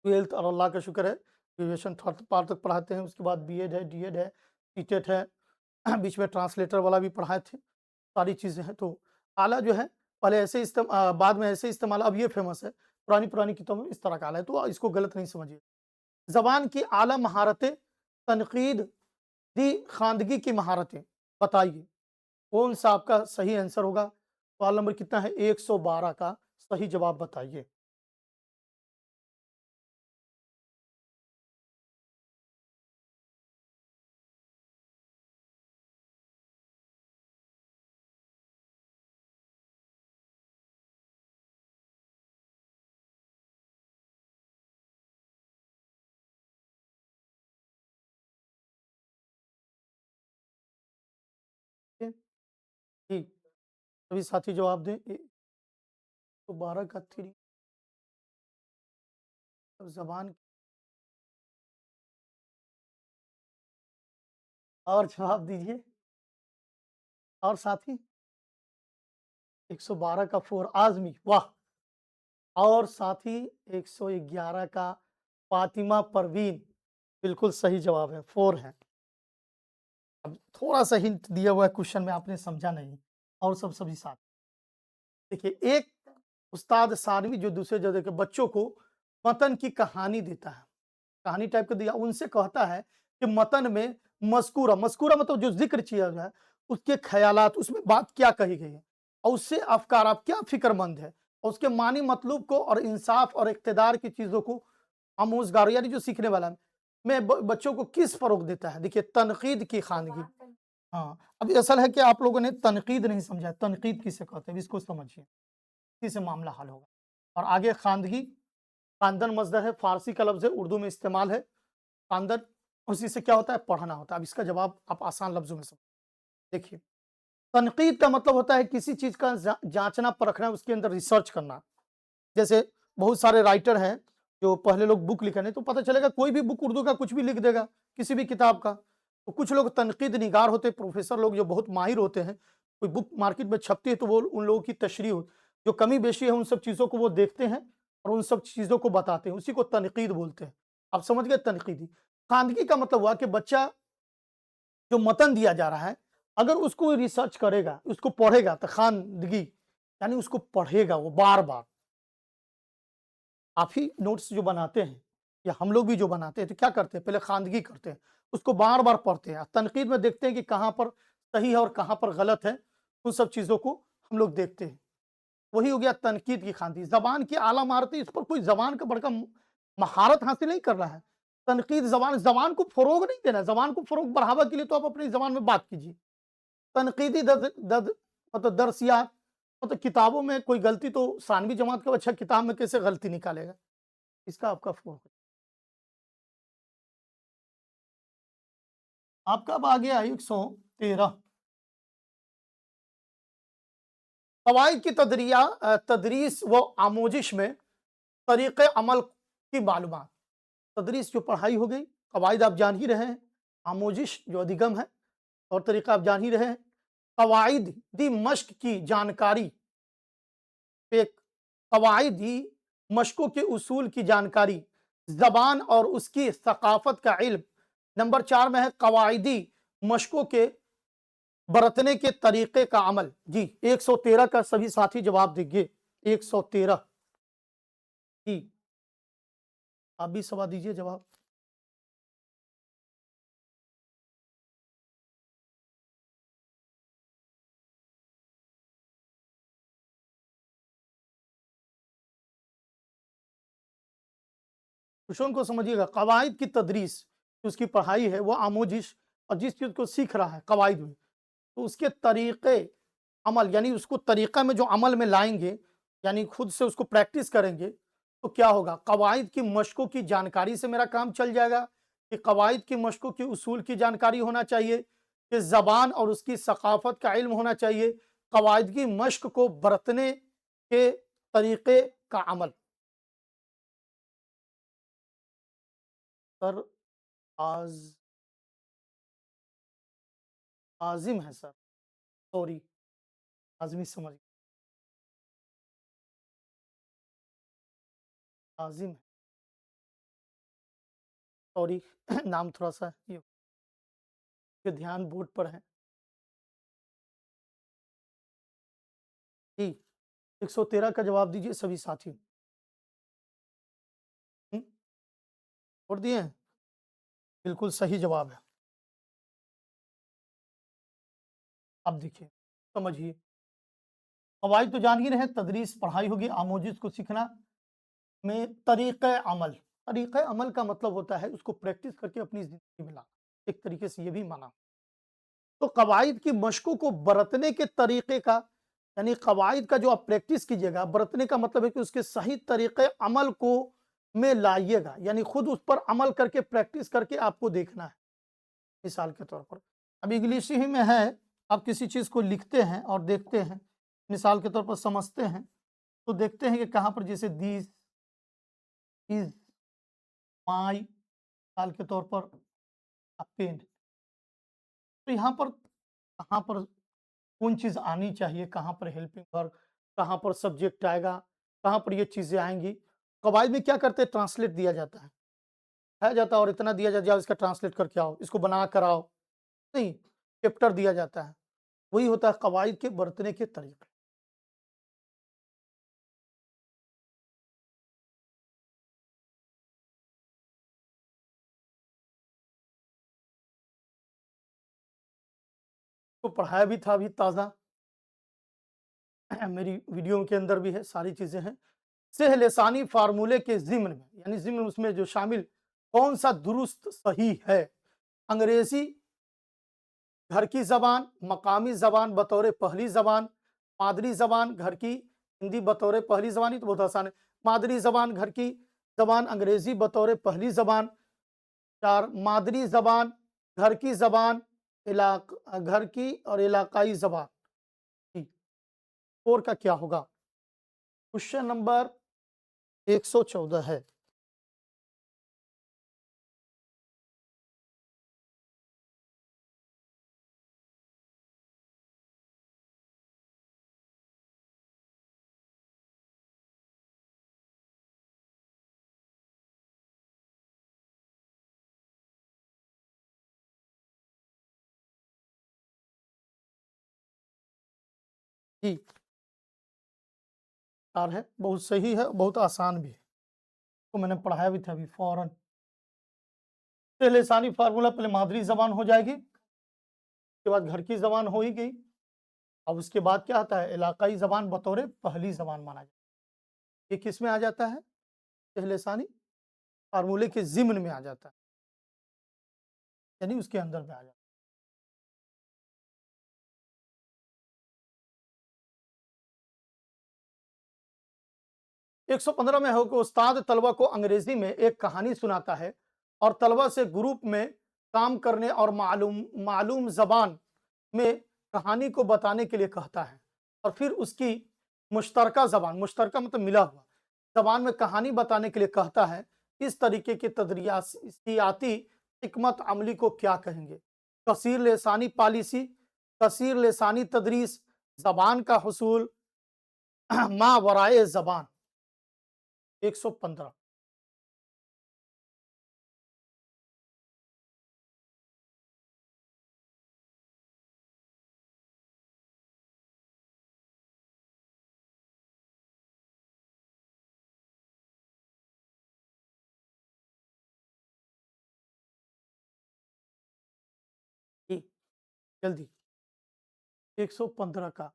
12th और अल्लाह का शुक्र है ग्रेजुएशन 3rd पार तक पढ़ाते हैं, उसके बाद बीएड है, डीएड है, सीटेट है, बीच में ट्रांसलेटर वाला भी पढ़ाए थे, सारी चीज़ें हैं। तो आला जो है पहले ऐसे बाद में ऐसे इस्तेमाल, अब ये फेमस है, पुरानी किताबों में इस तरह का आला है, तो इसको गलत नहीं समझिए। ज़बान की आला महारतें, तनक़ीद दी ख़वानदगी की महारतें, बताइए कौन सा आपका सही आंसर होगा। सवाल नंबर कितना है, 112 का सही जवाब बताइए। ठीक, जी, सभी साथी जवाब दें। 112 का 3 ज़बान, और जवाब दीजिए, और साथी 112 का 4 आज़मी, वाह! और साथी 111 का फातिमा परवीन, बिल्कुल सही जवाब है, 4 है। अब थोड़ा-सा हिंट दिया हुआ है क्वेश्चन में, आपने समझा नहीं, और सब सभी साथ। देखिए, एक उस्ताद सानवी जो दूसरे जगह के बच्चों को मतन की कहानी देता है, कहानी टाइप का दिया, उनसे कहता है कि मतन में मज़कूरा, मज़कूरा मतलब जो ज़िक्र किया गया है, उसके ख़यालात, उसमें बात क्या कही गई है, और उससे अफ़कार, आप क्या फ़िक्रमंद है, और उसके मानी मतलूब को और इंसाफ और इक़्तिदार की चीज़ों को आमोज़गार, यानी जो सीखने वाला है, में बच्चों को किस फ़रोग़ देता है। देखिए, तनक़ीद की ख़वानगी, हाँ, अब असल है कि आप लोगों ने तनक़ीद नहीं समझा, तनक़ीद किसे कहते हैं, इसको समझिए, इसी से मामला हल होगा। और आगे ख़वानदगी, ख़ानदन मज़दर है, फ़ारसी का लफ्ज़ है, उर्दू में इस्तेमाल है, ख़ानदन, उसी से क्या होता है, पढ़ना होता है। अब इसका जवाब आप आसान लफ्ज़ों में समझ, देखिए, तनक़ीद का मतलब होता है किसी चीज़ का जाँचना, परखना, उसके अंदर रिसर्च करना। जैसे बहुत सारे राइटर हैं, जो पहले लोग बुक लिखे नहीं, तो पता चलेगा कोई भी बुक उर्दू का कुछ भी लिख देगा, किसी भी किताब का। तो कुछ लोग तनक़ीद निगार होते हैं, प्रोफ़ेसर लोग जो बहुत माहिर होते हैं, कोई बुक मार्केट में छपती है तो वो उन लोगों की तशरीह हो, जो कमी बेशी है उन सब चीज़ों को वो देखते हैं और उन सब चीज़ों को बताते हैं, उसी को तनक़ीद बोलते हैं। आप समझ गए तनक़ीदी। ख़वानदगी का मतलब हुआ कि बच्चा, जो मतन दिया जा रहा है, अगर उसको रिसर्च करेगा, उसको पढ़ेगा तो खानदगी यानी उसको पढ़ेगा वो बार-बार। आप ही नोट्स जो बनाते हैं या हम लोग भी जो बनाते हैं तो क्या करते हैं, पहले खानदगी करते हैं, उसको बार-बार पढ़ते हैं, तनकीद में देखते हैं कि कहाँ पर सही है और कहाँ पर गलत है, उन सब चीज़ों को हम लोग देखते हैं। वही हो गया तनकीद की खानदगी। ज़बान की आला महारत है, इस पर कोई ज़बान का बड़का महारत हासिल नहीं कर रहा है। तनकीद ज़बान ज़बान को फ़रोग़ नहीं देना है, ज़बान को फ़रोग़ बढ़ावा के लिए तो आप अपनी ज़बान में बात कीजिए। तनकीदी दद दद मतलब दर्सियात मतलब किताबों में कोई गलती तो सानवी जमात का बच्चा किताब में कैसे गलती निकालेगा? इसका आपका फ़ोन आपका अब आ गया 113 कवाइद की तदरीस व आमोजिश में तरीक़े अमल की मालूमात। तदरीस जो पढ़ाई हो गई, कवाइद आप जान ही रहे हैं, आमोजिश जो अधिगम है और तरीक़ा आप जान ही रहे हैं। कवाइद दी मश्क की जानकारी, एक कवाइदी मशकों के उसूल की जानकारी, ज़बान और उसकी सकाफ़त का इल्म। नंबर 4 में है कवाइदी मशकों के बरतने के तरीक़े का अमल। जी, 113 का सभी साथी जवाब दीजिए। 113 जी, आप भी सवाल दीजिए जवाब। क्वेश्चन को समझिएगा, कवाइद की तदरीस, उसकी पढ़ाई है वो आमोजिश और जिस चीज़ को सीख रहा है कवाइद में, तो उसके तरीक़े अमल यानी उसको तरीक़ा में जो अमल में लाएँगे, यानी खुद से उसको प्रैक्टिस करेंगे, तो क्या होगा? कवाइद की मशकों की जानकारी से मेरा काम चल जाएगा कि कवाइद की मशकों के उसूल की जानकारी होना चाहिए, कि ज़बान और उसकी सकाफ़त का इल्म होना चाहिए, कवाइद की मश्क को बरतने के तरीक़े का अमल। सर आज़ आज़िम है सर, सॉरी आज़मी समझ आज़िम है, सॉरी नाम थोड़ा-सा ये पे ध्यान बोर्ड पर है। जी, 113 का जवाब दीजिए सभी साथी। हुँ, छोड़ दिए हैं? बिल्कुल सही जवाब है। अब देखिए, समझिए, कवाइद तो जान ही रहे हैं, तदरीस पढ़ाई होगी, आमोजिस को सीखना में तरीक़े अमल। तरीक़े अमल का मतलब होता है उसको प्रैक्टिस करके अपनी ज़िंदगी में लाना। एक तरीके से ये भी माना। तो कवाइद की मशकों को बरतने के तरीक़े का यानी कवाइद का जो आप प्रैक्टिस कीजिएगा, बरतने का मतलब है कि उसके सही तरीक़े अमल को में लाइएगा, यानी खुद उस पर अमल करके प्रैक्टिस करके आपको देखना है। मिसाल के तौर पर, अब इंग्लिश ही में है, आप किसी चीज़ को लिखते हैं और देखते हैं, मिसाल के तौर पर समझते हैं, तो देखते हैं कि कहाँ पर जैसे दिस इज़ माय मिसाल के तौर पर अ पेन, तो यहाँ पर कहाँ पर कौन चीज़ आनी चाहिए, कहाँ पर हेल्पिंग वर्ब, कहाँ पर सब्जेक्ट आएगा, कहाँ पर ये चीज़ें आएँगी। कवायद में क्या करते हैं, ट्रांसलेट दिया जाता है। है जाता है और इतना दिया जाता है, जाओ इसका ट्रांसलेट करके आओ, इसको बना कर आओ, नहीं, चैप्टर दिया जाता है। वही होता है कवायद के बरतने के तरीके। तो पढ़ाया भी था अभी ताज़ा मेरी वीडियो के अंदर भी है, सारी चीज़ें हैं। सेह लिसानी फ़ार्मूले के ज़िम्न में, यानी ज़िम्न उसमें जो शामिल कौन-सा दुरुस्त सही है? अंग्रेज़ी घर की ज़बान, मकामी ज़बान बतौर पहली ज़बान, मादरी ज़बान घर की, हिंदी बतौर पहली ज़बान, ये तो बहुत आसान है। मादरी ज़बान घर की ज़बान, अंग्रेज़ी बतौर पहली ज़बान। 4 मादरी ज़बान, घर की ज़बान, घर की और इलाकाई ज़बान। जी, 4 का क्या होगा? क्वेश्चन नंबर 114 है। जी, 4 है, बहुत सही है, बहुत आसान भी है। तो मैंने पढ़ाया भी था अभी फ़ौरन। तो लिसानी फ़ॉर्मूला पहले मादरी ज़बान हो जाएगी, उसके बाद घर की ज़बान हो ही गई। अब उसके बाद क्या आता है? इलाकाई ज़बान बतौर पहली ज़बान माना जाता है। ये किस में आ जाता है? लिसानी फ़ॉर्मूले के ज़िम्न में आ जाता है, यानी उसके अंदर में आ जाता है। 115 में हो कि उस्ताद तलबा को अंग्रेजी में एक कहानी सुनाता है और तलबा से ग्रुप में काम करने और मालूम मालूम जबान में कहानी को बताने के लिए कहता है और फिर उसकी मुश्तरका जबान, मुश्तरका मतलब मिला हुआ जबान में कहानी बताने के लिए कहता है। इस तरीके की तदरियाती हिकमत अमली को क्या कहेंगे? कसीर लेसानी पॉलिसी, कसीर लेसानी तदरीस, जबान का हुसूल, मा वराए जबान। 115। जी, जल्दी। 115 का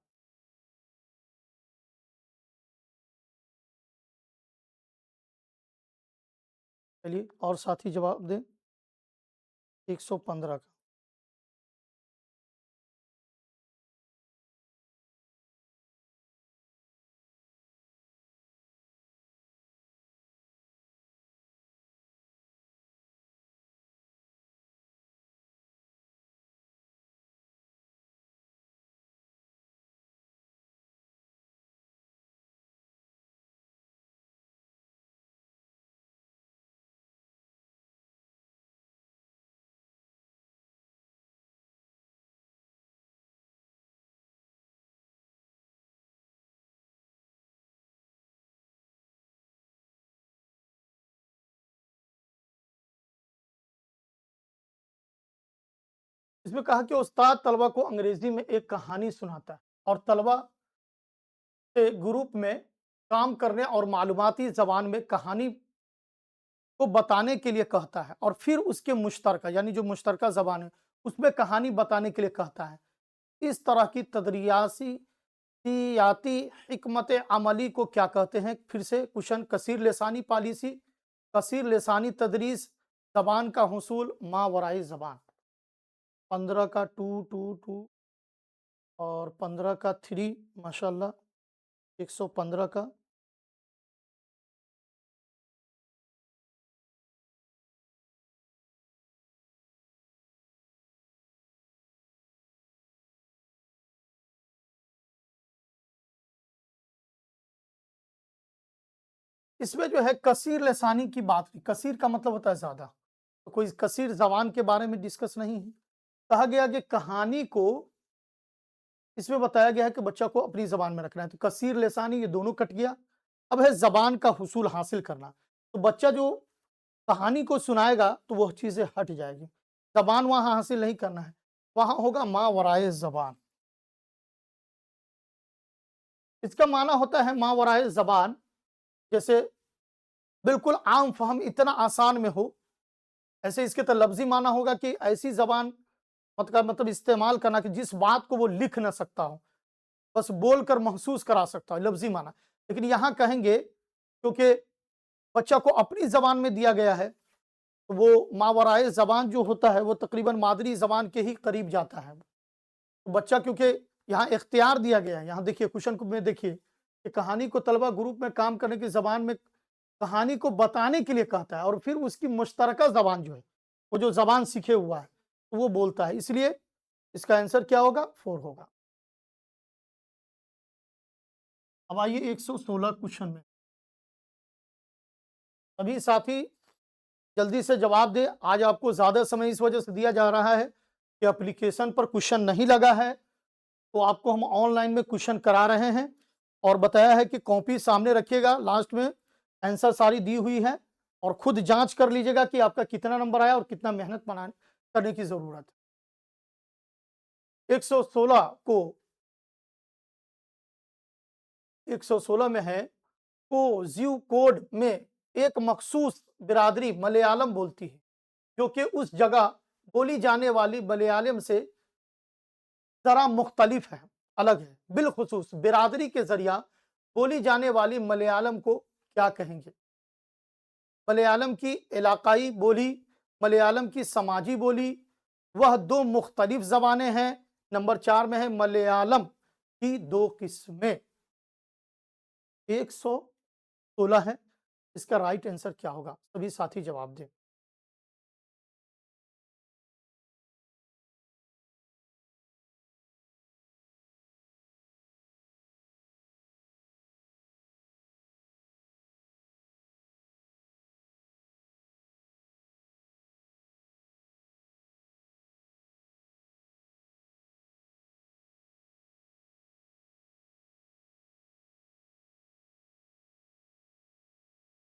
चलिए और साथी जवाब दें। 115 का इसमें कहा कि उस्ताद तलबा को अंग्रेजी में एक कहानी सुनाता है और तलबा से ग्रुप में काम करने और मालूमाती जबान में कहानी को बताने के लिए कहता है और फिर उसके मुश्तरका यानी जो मुश्तरका जबान है उसमें कहानी बताने के लिए कहता है। इस तरह की तदरियाती हिकमत अमली को क्या कहते हैं? फिर से क्वेश्चन। कसीर लेसानी पॉलिसी, कसीर लेसानी तदरीस, जबान का हुसूल, मा वराई जबान। 15 का 2 और 15 का 3 माशाल्लाह। 115 का इसमें जो है कसीर लसानी की बात की। कसीर का मतलब होता है ज्यादा, तो कोई कसीर जबान के बारे में डिस्कस नहीं है। कहा गया कि कहानी को इसमें बताया गया है कि बच्चा को अपनी जबान में रखना है, तो कसीर लसानी ये दोनों कट गया। अब है जबान का हुसूल हासिल करना, तो बच्चा जो कहानी को सुनाएगा तो वह चीजें हट जाएगी। जबान वहां हासिल नहीं करना है, वहां होगा मा वराए जबान। इसका माना होता है मा वराए जबान, जैसे बिल्कुल आम फहम इतना आसान में हो, ऐसे इसके तो लफ्जी माना होगा कि ऐसी जबान मतलब इस्तेमाल करना कि जिस बात को वो लिख ना सकता हो, बस बोलकर महसूस करा सकता हो, लफ्जी माना। लेकिन यहां कहेंगे क्योंकि बच्चा को अपनी जबान में दिया गया है, तो वो मावराए जबान जो होता है वो तकरीबन मादरी जबान के ही करीब जाता है। तो बच्चा क्योंकि यहाँ इख्तियार दिया गया है, यहाँ देखिए क्वेश्चन में देखिए कि कहानी को तलबा ग्रुप में काम करने की जबान में कहानी को बताने के लिए कहता है और फिर उसकी मुश्तरका जबान जो है, वो जो जबान सीखे हुआ है तो वो बोलता है, इसलिए इसका आंसर क्या होगा? 4 होगा। अब आइए 116 क्वेश्चन में। सभी साथी जल्दी से जवाब दे। आज आपको ज्यादा समय इस वजह से दिया जा रहा है कि एप्लीकेशन पर क्वेश्चन नहीं लगा है, तो आपको हम ऑनलाइन में क्वेश्चन करा रहे हैं और बताया है कि कॉपी सामने रखिएगा, लास्ट में आंसर सारी दी हुई है और खुद जांच कर लीजिएगा कि आपका कितना नंबर आया और कितना मेहनत बनाने करने की जरूरत है। 116 को 116 में है, कोड में एक मखसूस बिरादरी मलयालम बोलती है, जो कि उस जगह बोली जाने वाली मलयालम से ज़रा मुख्तलिफ है, अलग है। बिलखुसूस बिरादरी के ज़रिया बोली जाने वाली मलयालम को क्या कहेंगे? मलयालम की इलाकाई बोली, मलयालम की समाजी बोली, वह 2 मुख्तलिफ ज़बानें हैं। नंबर 4 में है मलयालम की 2 किस्में। 116 है, इसका राइट आंसर क्या होगा? सभी साथी जवाब दें।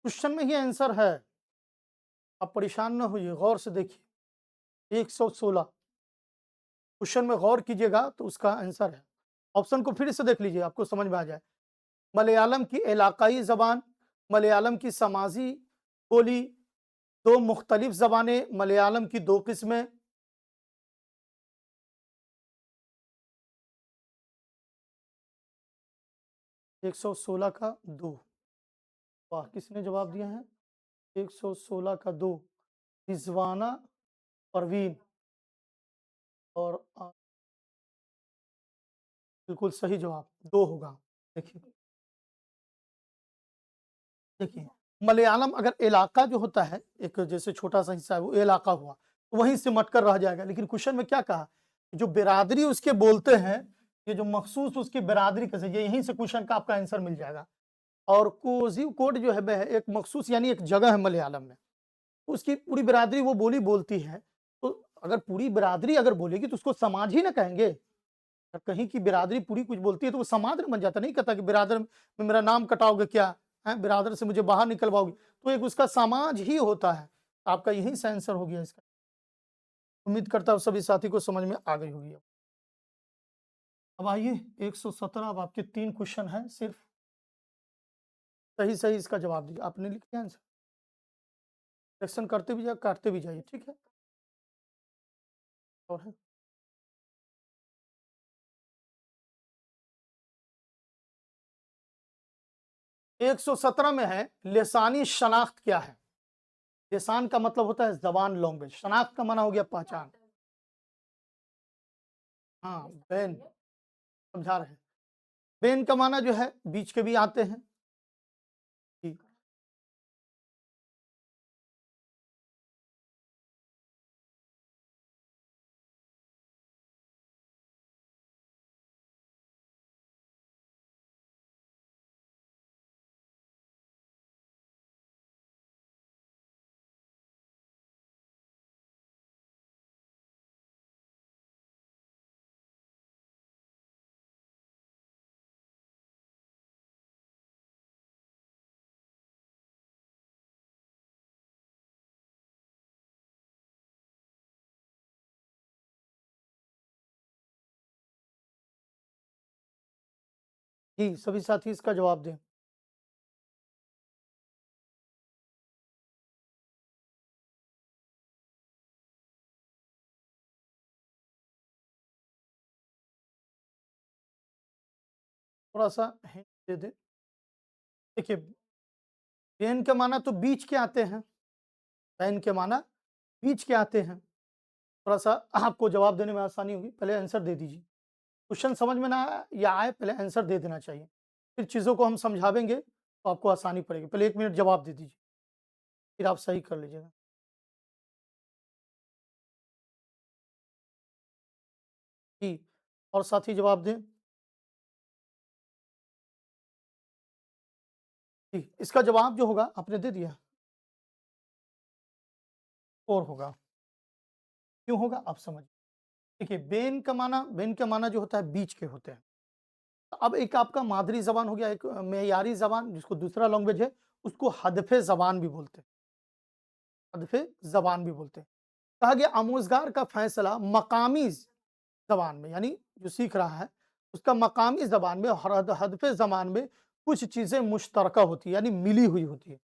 क्वेश्चन में ही आंसर है, आप परेशान ना होइए, गौर से देखिए। 116 क्वेश्चन में गौर कीजिएगा तो उसका आंसर है। ऑप्शन को फिर से देख लीजिए, आपको समझ में आ जाए। मलयालम की इलाकाई ज़बान, मलयालम की समाजी बोली, 2 मुख्तलिफ ज़बानें, मलयालम की 2 किस्में। 116 का 2। वाह! किसने जवाब दिया है? 116 का 2, रिज़वाना परवीन। और बिल्कुल सही जवाब 2 होगा। देखिए, देखिए, मलयालम अगर इलाका जो होता है, एक जैसे छोटा-सा हिस्सा है, वो इलाका हुआ, तो वहीं सिमट कर रह जाएगा। लेकिन क्वेश्चन में क्या कहा? जो बिरादरी उसके बोलते हैं, ये जो मखसूस उसकी बिरादरी कैसे, ये यहीं से क्वेश्चन का आपका आंसर मिल जाएगा। और कोज़िकोड जो है वह एक मखसूस यानी एक जगह है मलयालम में, उसकी पूरी बिरादरी वो बोली बोलती है। तो अगर पूरी बिरादरी अगर बोलेगी तो उसको समाज ही ना कहेंगे। और कहीं की बिरादरी पूरी कुछ बोलती है तो वो समाज में बन जाता, नहीं कहता कि बिरादर में मेरा नाम कटाओगे क्या? हैं, बिरादर से मुझे बाहर निकलवाओगे? तो एक उसका समाज ही होता है। आपका यही से आंसर हो गया इसका। उम्मीद करता हूँ सभी साथी को समझ में आ गई होगी अब। अब आइए 117, अब आपके 3 क्वेश्चन हैं सिर्फ। सही-सही इसका जवाब दीजिए। आपने लिख दिया आंसर? करेक्शन करते भी जाइए, काटते भी जाइए, ठीक है? और है 117 में है, लिसानी शनाख्त क्या है? लिसान का मतलब होता है ज़बान, लैंग्वेज। शनाख्त का माना हो गया पहचान। हाँ, बैन समझा रहे हैं। बैन का माना जो है बीच के भी आते हैं। जी, जी, सभी साथी इसका जवाब दें। थोड़ा-सा हिंट दे दें। देखिए, बैन के माना तो बीच के आते हैं। बैन के माना बीच के आते हैं। थोड़ा-सा आपको जवाब देने में आसानी होगी, पहले आंसर दे दीजिए। क्वेश्चन समझ में ना आए या आए, पहले आंसर दे देना चाहिए। फिर चीज़ों को हम समझावेंगे तो आपको आसानी पड़ेगी। पहले 1 मिनट जवाब दे दीजिए, फिर आप सही कर लीजिएगा। जी, और साथी जवाब दें। जी, इसका जवाब जो होगा आपने दे दिया, और होगा। क्यों होगा आप समझिए। देखिए, बेन का माना जो होता है बीच के होते हैं। अब एक आपका मादरी ज़बान हो गया, एक मेयारी ज़बान जिसको दूसरा लैंग्वेज है, उसको हदफ़े ज़बान भी बोलते हैं। हदफ़े ज़बान भी बोलते हैं। कहा गया आमोज़गार का फ़ैसला मकामी ज़बान में, यानी जो सीख रहा है, उसका मकामी ज़बान में और हदफ़े ज़बान में कुछ चीज़ें मुश्तरका होती है, यानी मिली हुई होती है।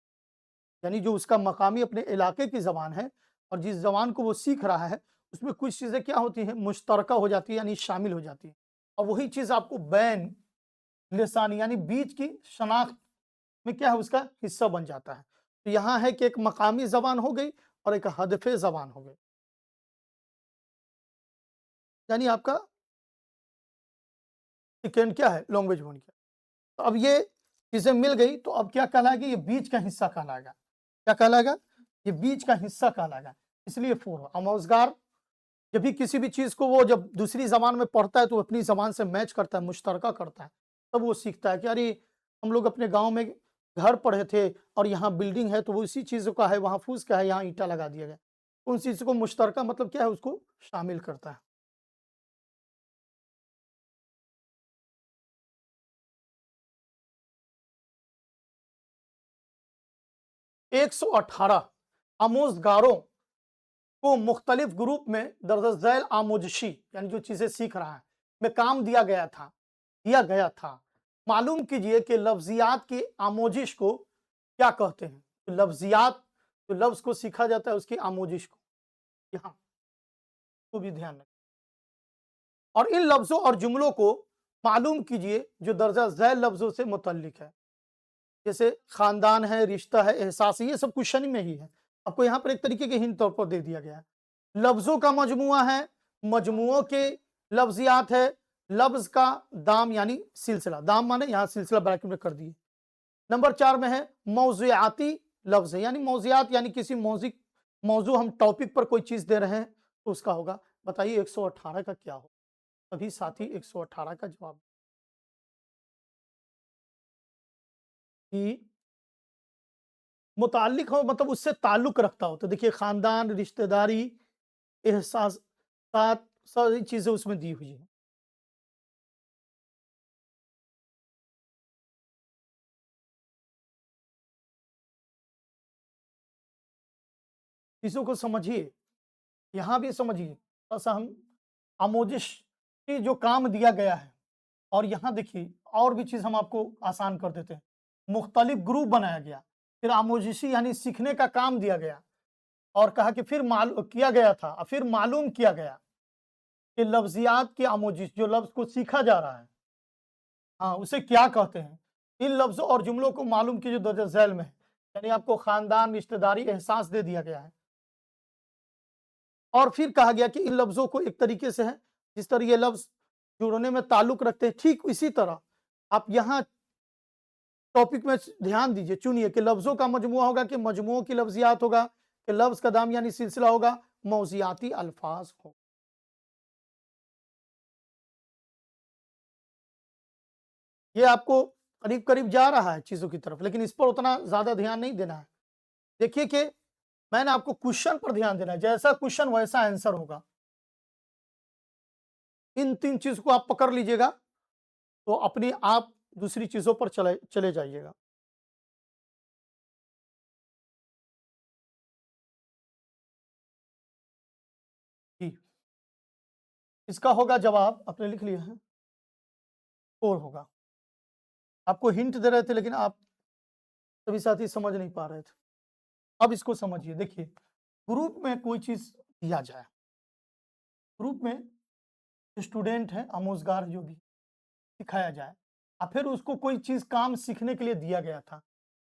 यानी जो उसका मकामी अपने इलाके की ज़बान है और जिस ज़बान को वो सीख रहा है, उसमें कुछ चीज़ें क्या होती हैं, मुश्तरका हो जाती है, यानी शामिल हो जाती है। और वही चीज़ आपको बैन, लिसानी यानी बीच की शनाख्त में क्या है, उसका हिस्सा बन जाता है। तो यहाँ है कि एक मकामी ज़बान हो गई और एक हदफ़े ज़बान हो गई। यानी आपका सेकंड क्या है, लैंग्वेज बन गया। तो अब ये चीज़ें मिल गई तो अब क्या कहलाएगा, ये बीच का हिस्सा कहलाएगा। क्या कहलाएगा? ये बीच का हिस्सा कहलाएगा। इसलिए 4 आमोज़गार जब भी किसी भी चीज़ को वो जब दूसरी ज़बान में पढ़ता है तो वो अपनी ज़बान से मैच करता है, मुश्तरका करता है। तब वो सीखता है कि अरे! हम लोग अपने गाँव में घर पढ़े थे और यहाँ बिल्डिंग है तो वो इसी चीज़ का है, वहाँ फूस का है, यहाँ ईंटा लगा दिया गया। उन चीज़ को मुश्तरका मतलब क्या है, उसको शामिल करता है। 118 आमोज़गारों को मुख्तलिफ ग्रुप में दर्ज झैल आमोज़शी यानी जो चीज़ें सीख रहा है, में काम दिया गया था। मालूम कीजिए कि लफ्ज़ियात की आमोज़िश को क्या कहते हैं? तो लफ्ज़ियात जो लफ्ज़ को सीखा जाता है उसकी आमोज़िश को, यहाँ को भी ध्यान रखें। और इन लफ्ज़ों और जुमलों को मालूम कीजिए जो दर्जा झैल लफ्ज़ों से मुतल्लिक है। जैसे ख़ानदान है, रिश्ता है, एहसास है, ये सब क्वेश्चन में ही है। आपको यहाँ पर एक तरीके के हिंट तौर पर दे दिया गया है। लफ्ज़ों का मजमुआ है, मजमुओं के लफ्ज़ियात है, लफ्ज़ का दाम यानी सिलसिला, दाम माने यहाँ सिलसिला ब्रैकेट में कर दिए। नंबर 4 में है मौज़ूआती लफ्ज़ है, यानी मौज़ूआत यानी किसी मौज़ू हम टॉपिक पर कोई चीज़ दे रहे हैं तो उसका होगा। बताइए 118 का क्या होगा? सभी साथी 118 का जवाब कि मुताल्लिक हो मतलब उससे ताल्लुक़ रखता हो। तो देखिए ख़ानदान, रिश्तेदारी, एहसास साथ सारी चीज़ें उसमें दी हुई हैं। चीज़ों को समझिए, यहाँ भी समझिए, थोड़ा-सा हम आमोज़िश की जो काम दिया गया है और यहाँ देखिए और भी चीज़ हम आपको आसान कर देते हैं। मुख्तलिफ ग्रुप बनाया गया, फिर आमोज़िशी यानी सीखने का काम दिया गया और कहा कि फिर किया गया था और फिर मालूम किया गया कि लफ्ज़ियात की आमोज़िश जो लफ्ज़ को सीखा जा रहा है, हाँ, उसे क्या कहते हैं? इन लफ्ज़ों और जुमलों को मालूम कीजिए दर्ज झैल में है। यानी आपको ख़ानदान, रिश्तेदारी, एहसास दे दिया गया है। और फिर कहा गया कि इन लफ्ज़ों को एक तरीके से है, जिस तरह ये लफ्ज़ जुड़ने में ताल्लुक़ रखते हैं, ठीक इसी तरह आप यहाँ टॉपिक में ध्यान दीजिए, चुनिए कि लफ्ज़ों का मजमुआ होगा कि मजमुओं की लफ्ज़ियात होगा, कि लफ्ज़ का दाम यानी सिलसिला होगा, मौज़ियाती अल्फ़ाज़ हो। ये आपको करीब-करीब जा रहा है चीज़ों की तरफ, लेकिन इस पर उतना ज़्यादा ध्यान नहीं देना है। देखिए कि मैंने आपको क्वेश्चन पर ध्यान देना है, जैसा क्वेश्चन वैसा आंसर होगा। इन 3 चीज़ को आप पकड़ लीजिएगा, तो अपने आप दूसरी चीज़ों पर चले चले जाइएगा। जी, इसका होगा जवाब आपने लिख लिया है, 4 होगा। आपको हिंट दे रहे थे लेकिन आप सभी साथी समझ नहीं पा रहे थे। अब इसको समझिए, देखिए ग्रुप में कोई चीज़ दिया जाए, ग्रुप में स्टूडेंट है, आमोज़गार जो भी सिखाया जाए और फिर उसको कोई चीज़ काम सीखने के लिए दिया गया था।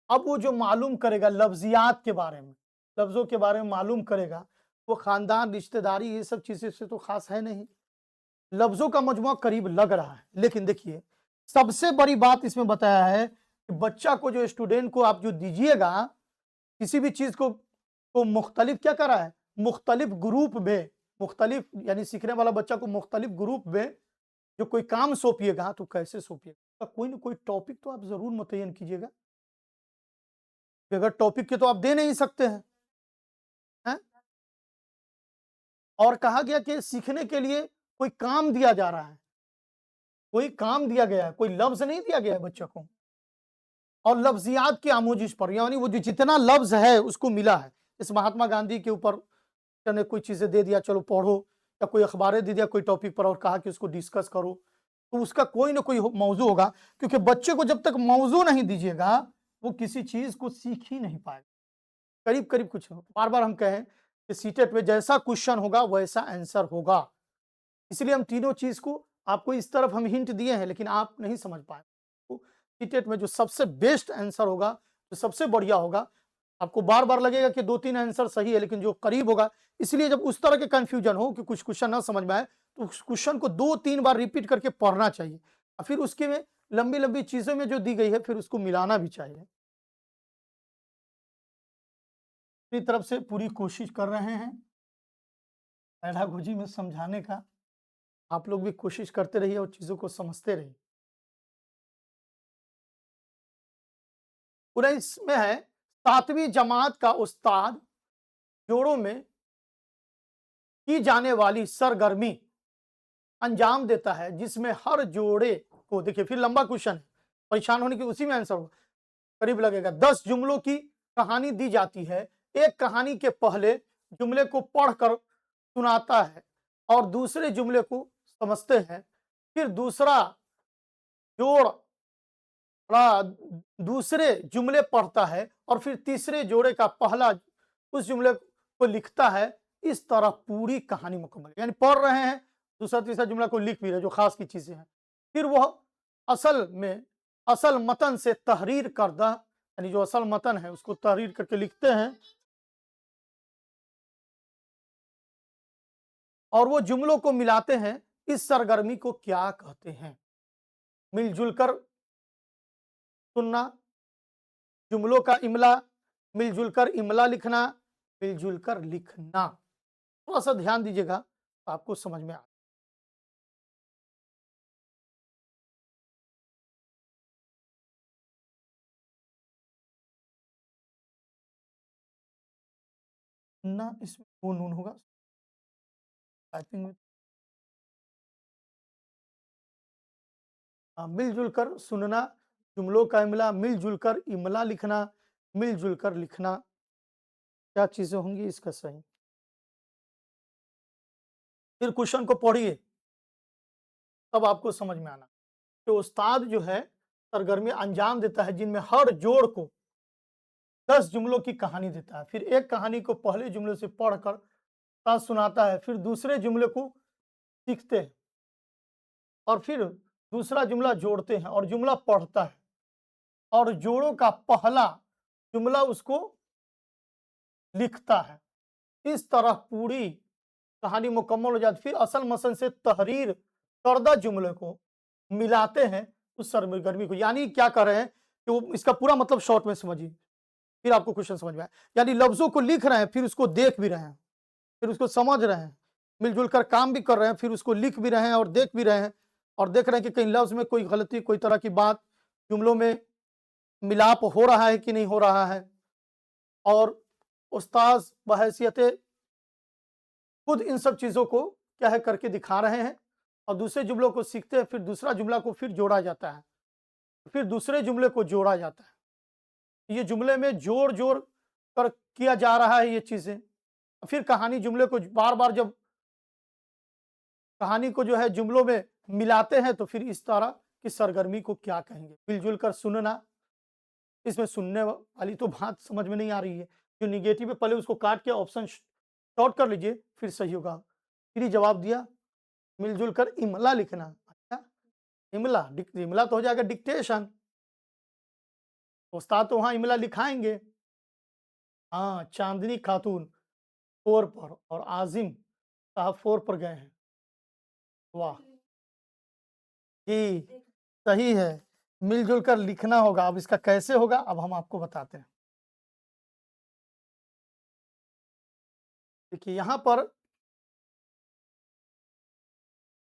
अब वो जो मालूम करेगा लफ्ज़ियात के बारे में, लफ्ज़ों के बारे में मालूम करेगा, वो ख़ानदान, रिश्तेदारी ये सब चीज़ें से तो ख़ास है नहीं। लफ्ज़ों का मजमुआ करीब लग रहा है, लेकिन देखिए सबसे बड़ी बात इसमें बताया है कि बच्चा को जो स्टूडेंट को आप जो दीजिएगा, किसी भी चीज़ को मुख्तलिफ क्या कर रहा है, मुख्तलिफ ग्रुप में, मुख्तलिफ यानी सीखने वाला बच्चा को मुख्तलिफ ग्रुप में जो कोई काम सौंपिएगा तो कैसे सौंपिएगा? कोई न कोई टॉपिक तो आप ज़रूर मुतय्यन कीजिएगा। बगैर टॉपिक के तो आप दे नहीं सकते हैं, हैं? और कहा गया कि सीखने के लिए कोई काम दिया जा रहा है, कोई काम दिया गया है, कोई लफ्ज़ नहीं दिया गया है बच्चों को और लफ्ज़ियात की आमोज़िश पर यानी वो जो जितना लफ्ज़ है उसको मिला है। इस महात्मा गांधी के ऊपर ने कोई चीज़ें दे दिया, चलो पढ़ो या कोई अखबारें दे दिया कोई टॉपिक पर और कहा कि उसको डिस्कस करो। तो उसका कोई ना कोई मौजू होगा, क्योंकि बच्चे को जब तक मौजू नहीं दीजिएगा वो किसी चीज को सीख ही नहीं पाएगा। करीब करीब कुछ बार बार हम कहें कि सीटेट में जैसा क्वेश्चन होगा वैसा आंसर होगा, इसलिए हम तीनों चीज को आपको इस तरफ हम हिंट दिए हैं, लेकिन आप नहीं समझ पाए। तो सीटेट में जो सबसे बेस्ट आंसर होगा, जो सबसे बढ़िया होगा, आपको बार बार लगेगा कि 2-3 आंसर सही है, लेकिन जो करीब होगा, इसलिए जब उस तरह के कंफ्यूजन हो कि कुछ क्वेश्चन ना समझ में आए तो उस क्वेश्चन को 2-3 बार रिपीट करके पढ़ना चाहिए, और फिर उसके में लंबी लंबी चीजें में जो दी गई है फिर उसको मिलाना भी चाहिए। अपनी तरफ से पूरी कोशिश कर रहे हैं पैडागोजी में समझाने का, आप लोग भी कोशिश करते रहिए और चीजों को समझते रहिए। पूरा इसमें है 7वीं जमात का उस्ताद जोड़ों में की जाने वाली सरगर्मी अंजाम देता है जिसमें हर जोड़े को, देखिए फिर लंबा क्वेश्चन है, परेशान होने की उसी में आंसर होगा, करीब लगेगा। 10 जुमलों की कहानी दी जाती है, एक कहानी के पहले जुमले को पढ़कर सुनाता है और दूसरे जुमले को समझते हैं, फिर दूसरा जोड़ दूसरे जुमले पढ़ता है और फिर तीसरे जोड़े का पहला उस जुमले को लिखता है। इस तरह पूरी कहानी मुकम्मल, यानी पढ़ रहे हैं दूसरा तीसरा जुमला को लिख भी रहे, जो खास की चीजें हैं, फिर वह असल मतन से तहरीर करदा, यानी जो असल मतन है उसको तहरीर करके लिखते हैं और वो जुमलों को मिलाते हैं। इस सरगर्मी को क्या कहते हैं? मिलजुल कर सुनना, जुमलों का इमला, मिलजुल कर इमला लिखना, मिलजुल कर लिखना। थोड़ा सा ध्यान दीजिएगा तो आपको समझ में आ। ना इसमें वो नून होगा टाइपिंग में। मिलजुल कर सुनना, जुमलों का इमला, मिलजुल कर इमला लिखना, मिलजुल कर लिखना, क्या चीजें होंगी इसका सही? फिर क्वेश्चन को पढ़िए तब आपको समझ में आना कि उस्ताद जो है सरगर्मी अंजाम देता है जिनमें हर जोड़ को 10 जुमलों की कहानी देता है, फिर एक कहानी को पहले जुमले से पढ़कर साथ सुनाता है, फिर दूसरे जुमले को सीखते हैं और फिर दूसरा जुमला जोड़ते हैं और जुमला पढ़ता है और जोड़ों का पहला जुमला उसको लिखता है। इस तरह पूरी कहानी मुकम्मल हो जाती, फिर असल मसन से तहरीर करदा जुमले को मिलाते हैं उस सरगर्मी को। यानी क्या कर रहे हैं कि वो इसका पूरा मतलब शॉर्ट में समझिए, फिर आपको क्वेश्चन समझ में आए। यानी लफ्जों को लिख रहे हैं, फिर उसको देख भी रहे हैं, फिर उसको समझ रहे हैं, मिलजुल कर काम भी कर रहे हैं, फिर उसको लिख भी रहे हैं और देख भी रहे हैं और देख रहे हैं कि कहीं लफ्ज में कोई गलती, कोई तरह की बात, जुमलों में मिलाप हो रहा है कि नहीं हो रहा है। और उस्ताद बहैसियत खुद इन सब चीज़ों को क्या है करके दिखा रहे हैं और दूसरे जुमलों को सीखते हैं, फिर दूसरा जुमला को फिर जोड़ा जाता है, फिर दूसरे जुमले को जोड़ा जाता है। ये जुमले में जोड़ जोड़ कर किया जा रहा है ये चीज़ें। फिर कहानी जुमले को बार बार जब कहानी को जो है जुमलों में मिलाते हैं तो फिर इस तरह की सरगर्मी को क्या कहेंगे? मिलजुल कर सुनना, इसमें सुनने वाली तो बात समझ में नहीं आ रही है, जो निगेटिव है पहले उसको काट के ऑप्शन शॉर्ट कर लीजिए फिर सही होगा। फिर ही जवाब दिया मिलजुल कर इमला लिखना। अच्छा, इमला इमला तो हो जाएगा डिक्टेशन, उस्ताद तो वहां इमला लिखाएंगे। हाँ, चांदनी खातून 4 पर और आजिम साहब 4 पर गए हैं। वाह जी, सही है, मिलजुल कर लिखना होगा। अब इसका कैसे होगा अब हम आपको बताते हैं। देखिए यहां पर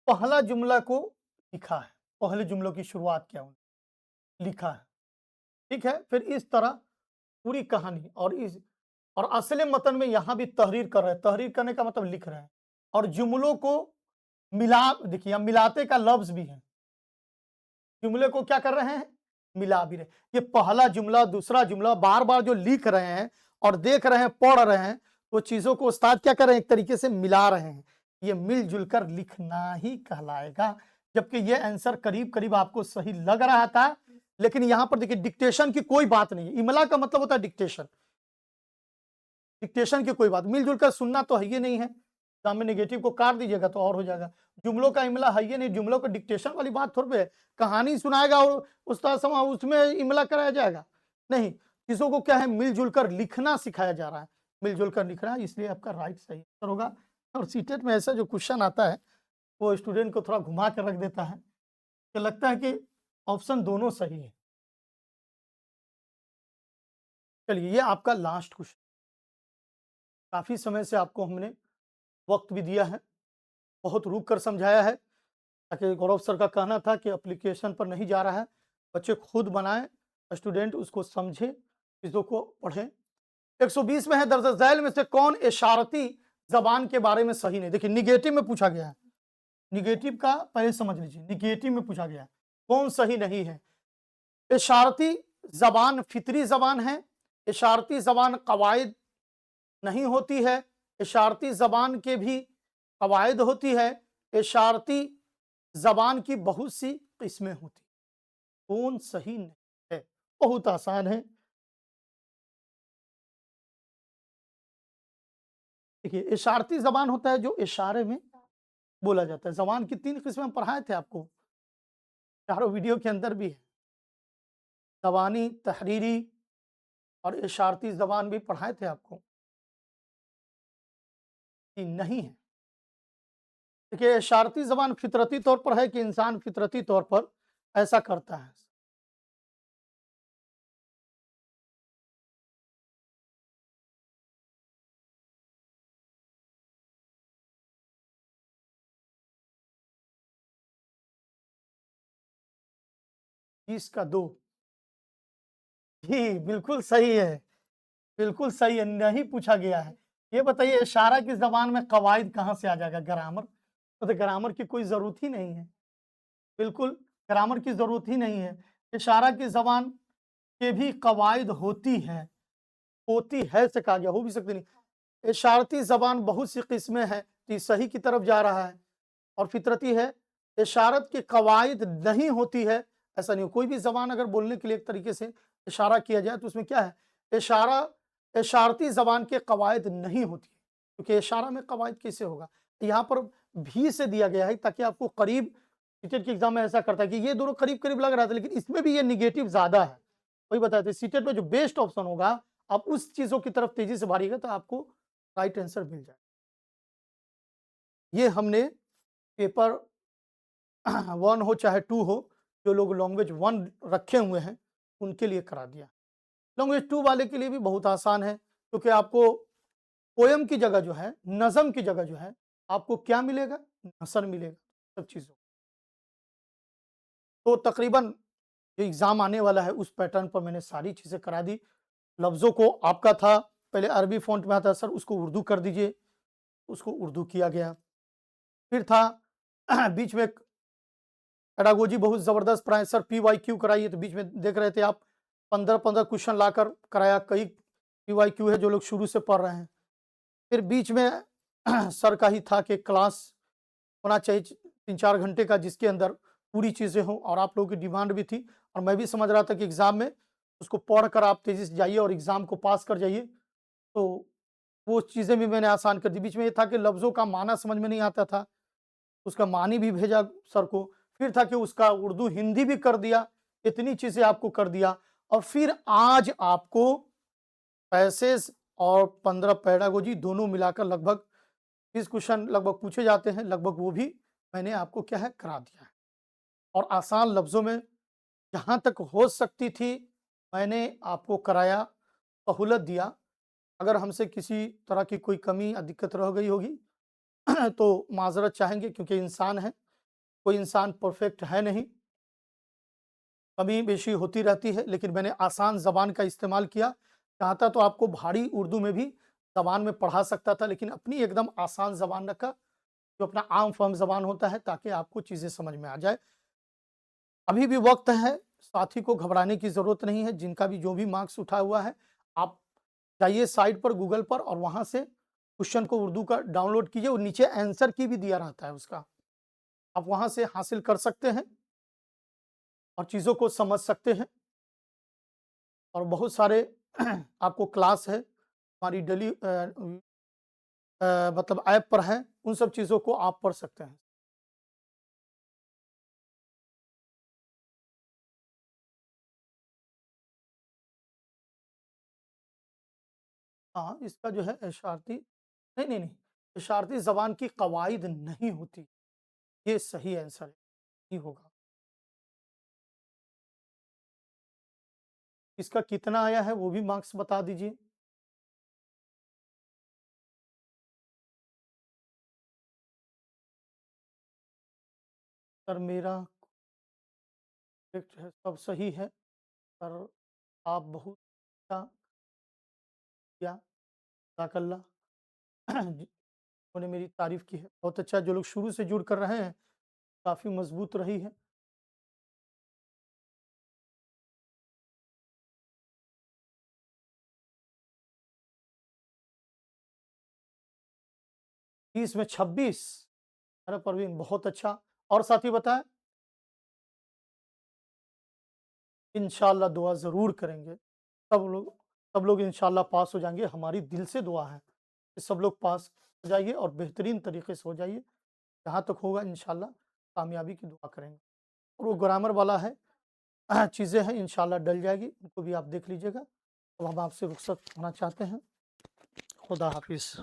पहला जुमला को लिखा है, पहले जुमलों की शुरुआत क्या लिखा है, ठीक है। फिर इस तरह पूरी कहानी और असले मतन में यहां भी तहरीर कर रहे हैं, तहरीर करने का मतलब लिख रहे हैं और जुमलों को देखिए यहां मिलाते का लफ्ज भी है, जुमले को क्या कर रहे हैं मिला भी रहे। ये पहला जुमला दूसरा जुमला बार बार जो लिख रहे हैं और देख रहे हैं पढ़ रहे हैं, वो चीजों को उस्ताद क्या कर रहे हैं एक तरीके से मिला रहे हैं। ये मिलजुल कर लिखना ही कहलाएगा। जबकि ये आंसर करीब करीब आपको सही लग रहा था, लेकिन यहां पर देखिए डिक्टेशन की कोई बात नहीं। इमला का मतलब होता है डिक्टेशन, डिक्टेशन की कोई बात, मिलजुल कर सुनना तो है ही नहीं है। एग्जाम में नेगेटिव को काट दीजिएगा तो और हो जाएगा। जुमलों का इमला है ही नहीं, जुमलों का डिक्टेशन वाली बात थोड़ी है। कहानी सुनाएगा और उस्ताद समा उसमें इमला कराया जाएगा? नहीं, चीजों को क्या है मिलजुल कर लिखना सिखाया जा रहा है, मिलजुल कर लिखना, इसलिए आपका राइट सही आंसर होगा। और सीटेट में ऐसा जो क्वेश्चन आता है वो स्टूडेंट को थोड़ा घुमा कर रख देता है कि लगता है कि ऑप्शन दोनों सही है। चलिए ये आपका लास्ट क्वेश्चन, काफी समय से आपको हमने वक्त भी दिया है, बहुत रुक कर समझाया है, ताकि गौरव सर का कहना था कि एप्लीकेशन पर नहीं जा रहा है, बच्चे खुद बनाएं, स्टूडेंट उसको समझे, चीज़ों को पढ़ें। 120 में है दर्ज झैल में से कौन इशारती जबान के बारे में सही नहीं? देखिए निगेटिव में पूछा गया है, निगेटिव का पहले समझ लीजिए, निगेटिव में पूछा गया है कौन सही नहीं है। इशारती जबान फितरी जबान है, इशारती जबान कवायद नहीं होती है, इशारती जबान के भी कवायद होती है, इशारती जबान की बहुत सी किस्में होती, कौन सही नहीं है? बहुत आसान है। देखिए इशारती जबान होता है जो इशारे में बोला जाता है। जबान की 3 किस्में हम पढ़ाए थे आपको, चारों वीडियो के अंदर भी है। ज़बानी, तहरीरी और इशारती जबान भी पढ़ाए थे आपको कि नहीं है। देखिए इशारती जबान फितरती तौर पर है कि इंसान फितरती तौर पर ऐसा करता है। 20 का 2 जी, बिल्कुल सही है, बिल्कुल सही है, नहीं पूछा गया है। ये बताइए इशारा की ज़बान में कवायद कहाँ से आ जाएगा? ग्रामर? तो ग्रामर की कोई ज़रूरत ही नहीं है, बिल्कुल ग्रामर की ज़रूरत ही नहीं है। इशारा की ज़बान के भी कवायद होती है से कहा गया, हो भी सकती नहीं। इशारती ज़बान बहुत सी किस्में हैं, तो ये सही की तरफ जा रहा है। और फितरती है, इशारत की कवायद नहीं होती है, ऐसा नहीं हो। कोई भी ज़बान अगर बोलने के लिए एक तरीके से इशारा किया जाए तो उसमें क्या है, इशारा इशारती ज़बान के कवायद नहीं होती है, क्योंकि इशारा में कवायद कैसे होगा? यहाँ पर भी से दिया गया है ताकि आपको करीब, सीटेट के एग्जाम में ऐसा करता है कि ये दोनों करीब-करीब लग रहा था, लेकिन इसमें भी ये नेगेटिव ज़्यादा है। वही बताए थे सीटेट में जो बेस्ट ऑप्शन होगा, आप उस चीज़ों की तरफ तेज़ी से भागिएगा तो आपको राइट आंसर मिल जाए। ये हमने पेपर 1 हो चाहे 2 हो, जो लोग लैंग्वेज 1 रखे हुए हैं, उनके लिए करा दिया। लैंग्वेज 2 वाले के लिए भी बहुत आसान है, क्योंकि आपको पोएम की जगह जो है, नज़म की जगह जो है, आपको क्या मिलेगा? नसर मिलेगा, सब चीज़ों। तो तकरीबन जो एग्ज़ाम आने वाला है, उस पैटर्न पर मैंने सारी चीज़ें करा दी। लफ्ज़ों को आपका था, पहले अरबी फ़ॉन्ट में आता है, सर उसको उर्दू कर दीजिए, उसको उर्दू किया गया। फिर था बीच में पेडागोजी बहुत ज़बरदस्त पढ़ाएँ सर, पीवाईक्यू कराइए, तो बीच में देख रहे थे आप 15-15 क्वेश्चन लाकर कराया, कई पीवाईक्यू है जो लोग शुरू से पढ़ रहे हैं। फिर बीच में सर का ही था कि क्लास होना चाहिए 3-4 घंटे का, जिसके अंदर पूरी चीज़ें हों, और आप लोगों की डिमांड भी थी और मैं भी समझ रहा था कि एग्ज़ाम में उसको पढ़कर आप तेज़ी से जाइए और एग्ज़ाम को पास कर जाइए। तो वो चीज़ें भी मैंने आसान कर दी। बीच में ये था कि लफ्ज़ों का माना समझ में नहीं आता था, उसका मानी भी भेजा सर को। फिर था कि उसका उर्दू हिंदी भी कर दिया, इतनी चीज़ें आपको कर दिया। और फिर आज आपको पैसेज और 15 पेडागोजी दोनों मिलाकर लगभग 30 क्वेश्चन लगभग पूछे जाते हैं, लगभग वो भी मैंने आपको क्या है करा दिया है। और आसान लफ्ज़ों में जहाँ तक हो सकती थी मैंने आपको कराया, सहूलत दिया। अगर हमसे किसी तरह की कोई कमी या दिक्कत रह गई होगी तो माज़रत चाहेंगे, क्योंकि इंसान हैं, कोई इंसान परफेक्ट है नहीं, कमी बेशी होती रहती है। लेकिन मैंने आसान ज़बान का इस्तेमाल किया, चाहता तो आपको भारी उर्दू में भी ज़बान में पढ़ा सकता था, लेकिन अपनी एकदम आसान ज़बान रखा, जो अपना आम फ़हम ज़बान होता है, ताकि आपको चीज़ें समझ में आ जाए। अभी भी वक्त है, साथी को घबराने की ज़रूरत नहीं है। जिनका भी जो भी मार्क्स उठा हुआ है, आप जाइए साइट पर गूगल पर और वहाँ से क्वेश्चन को उर्दू का डाउनलोड कीजिए, और नीचे आंसर की भी दिया रहता है उसका। आप वहाँ से हासिल कर सकते हैं और चीज़ों को समझ सकते हैं। और बहुत सारे आपको क्लास है, हमारी डेली मतलब ऐप पर हैं, उन सब चीज़ों को आप पढ़ सकते हैं। हाँ, इसका जो है इशारती नहीं, नहीं, नहीं, इशारती ज़बान की कवाइद नहीं होती, ये सही आंसर है, नहीं होगा। इसका कितना आया है वो भी मार्क्स बता दीजिए। सर मेरा करेक्ट है, सब सही है। सर आप बहुत अच्छा किया, जाज़ाकल्लाह। जी, उन्होंने मेरी तारीफ़ की है। बहुत अच्छा, जो लोग शुरू से जुड़ कर रहे हैं, काफ़ी मज़बूत रही है। 30 में 26। अरे परवीन बहुत अच्छा। और साथी बताएँ? इंशाअल्लाह दुआ ज़रूर करेंगे। सब लोग इंशाअल्लाह पास हो जाएँगे, हमारी दिल से दुआ है कि सब लोग पास हो जाइए और बेहतरीन तरीके से हो जाइए। जहाँ तक होगा इंशाअल्लाह कामयाबी की दुआ करेंगे। और वो ग्रामर वाला है, चीज़ें हैं इंशाअल्लाह डल जाएगी, उनको भी आप देख लीजिएगा। अब हम आपसे रुख़्सत होना चाहते हैं। खुदा हाफ़िज़।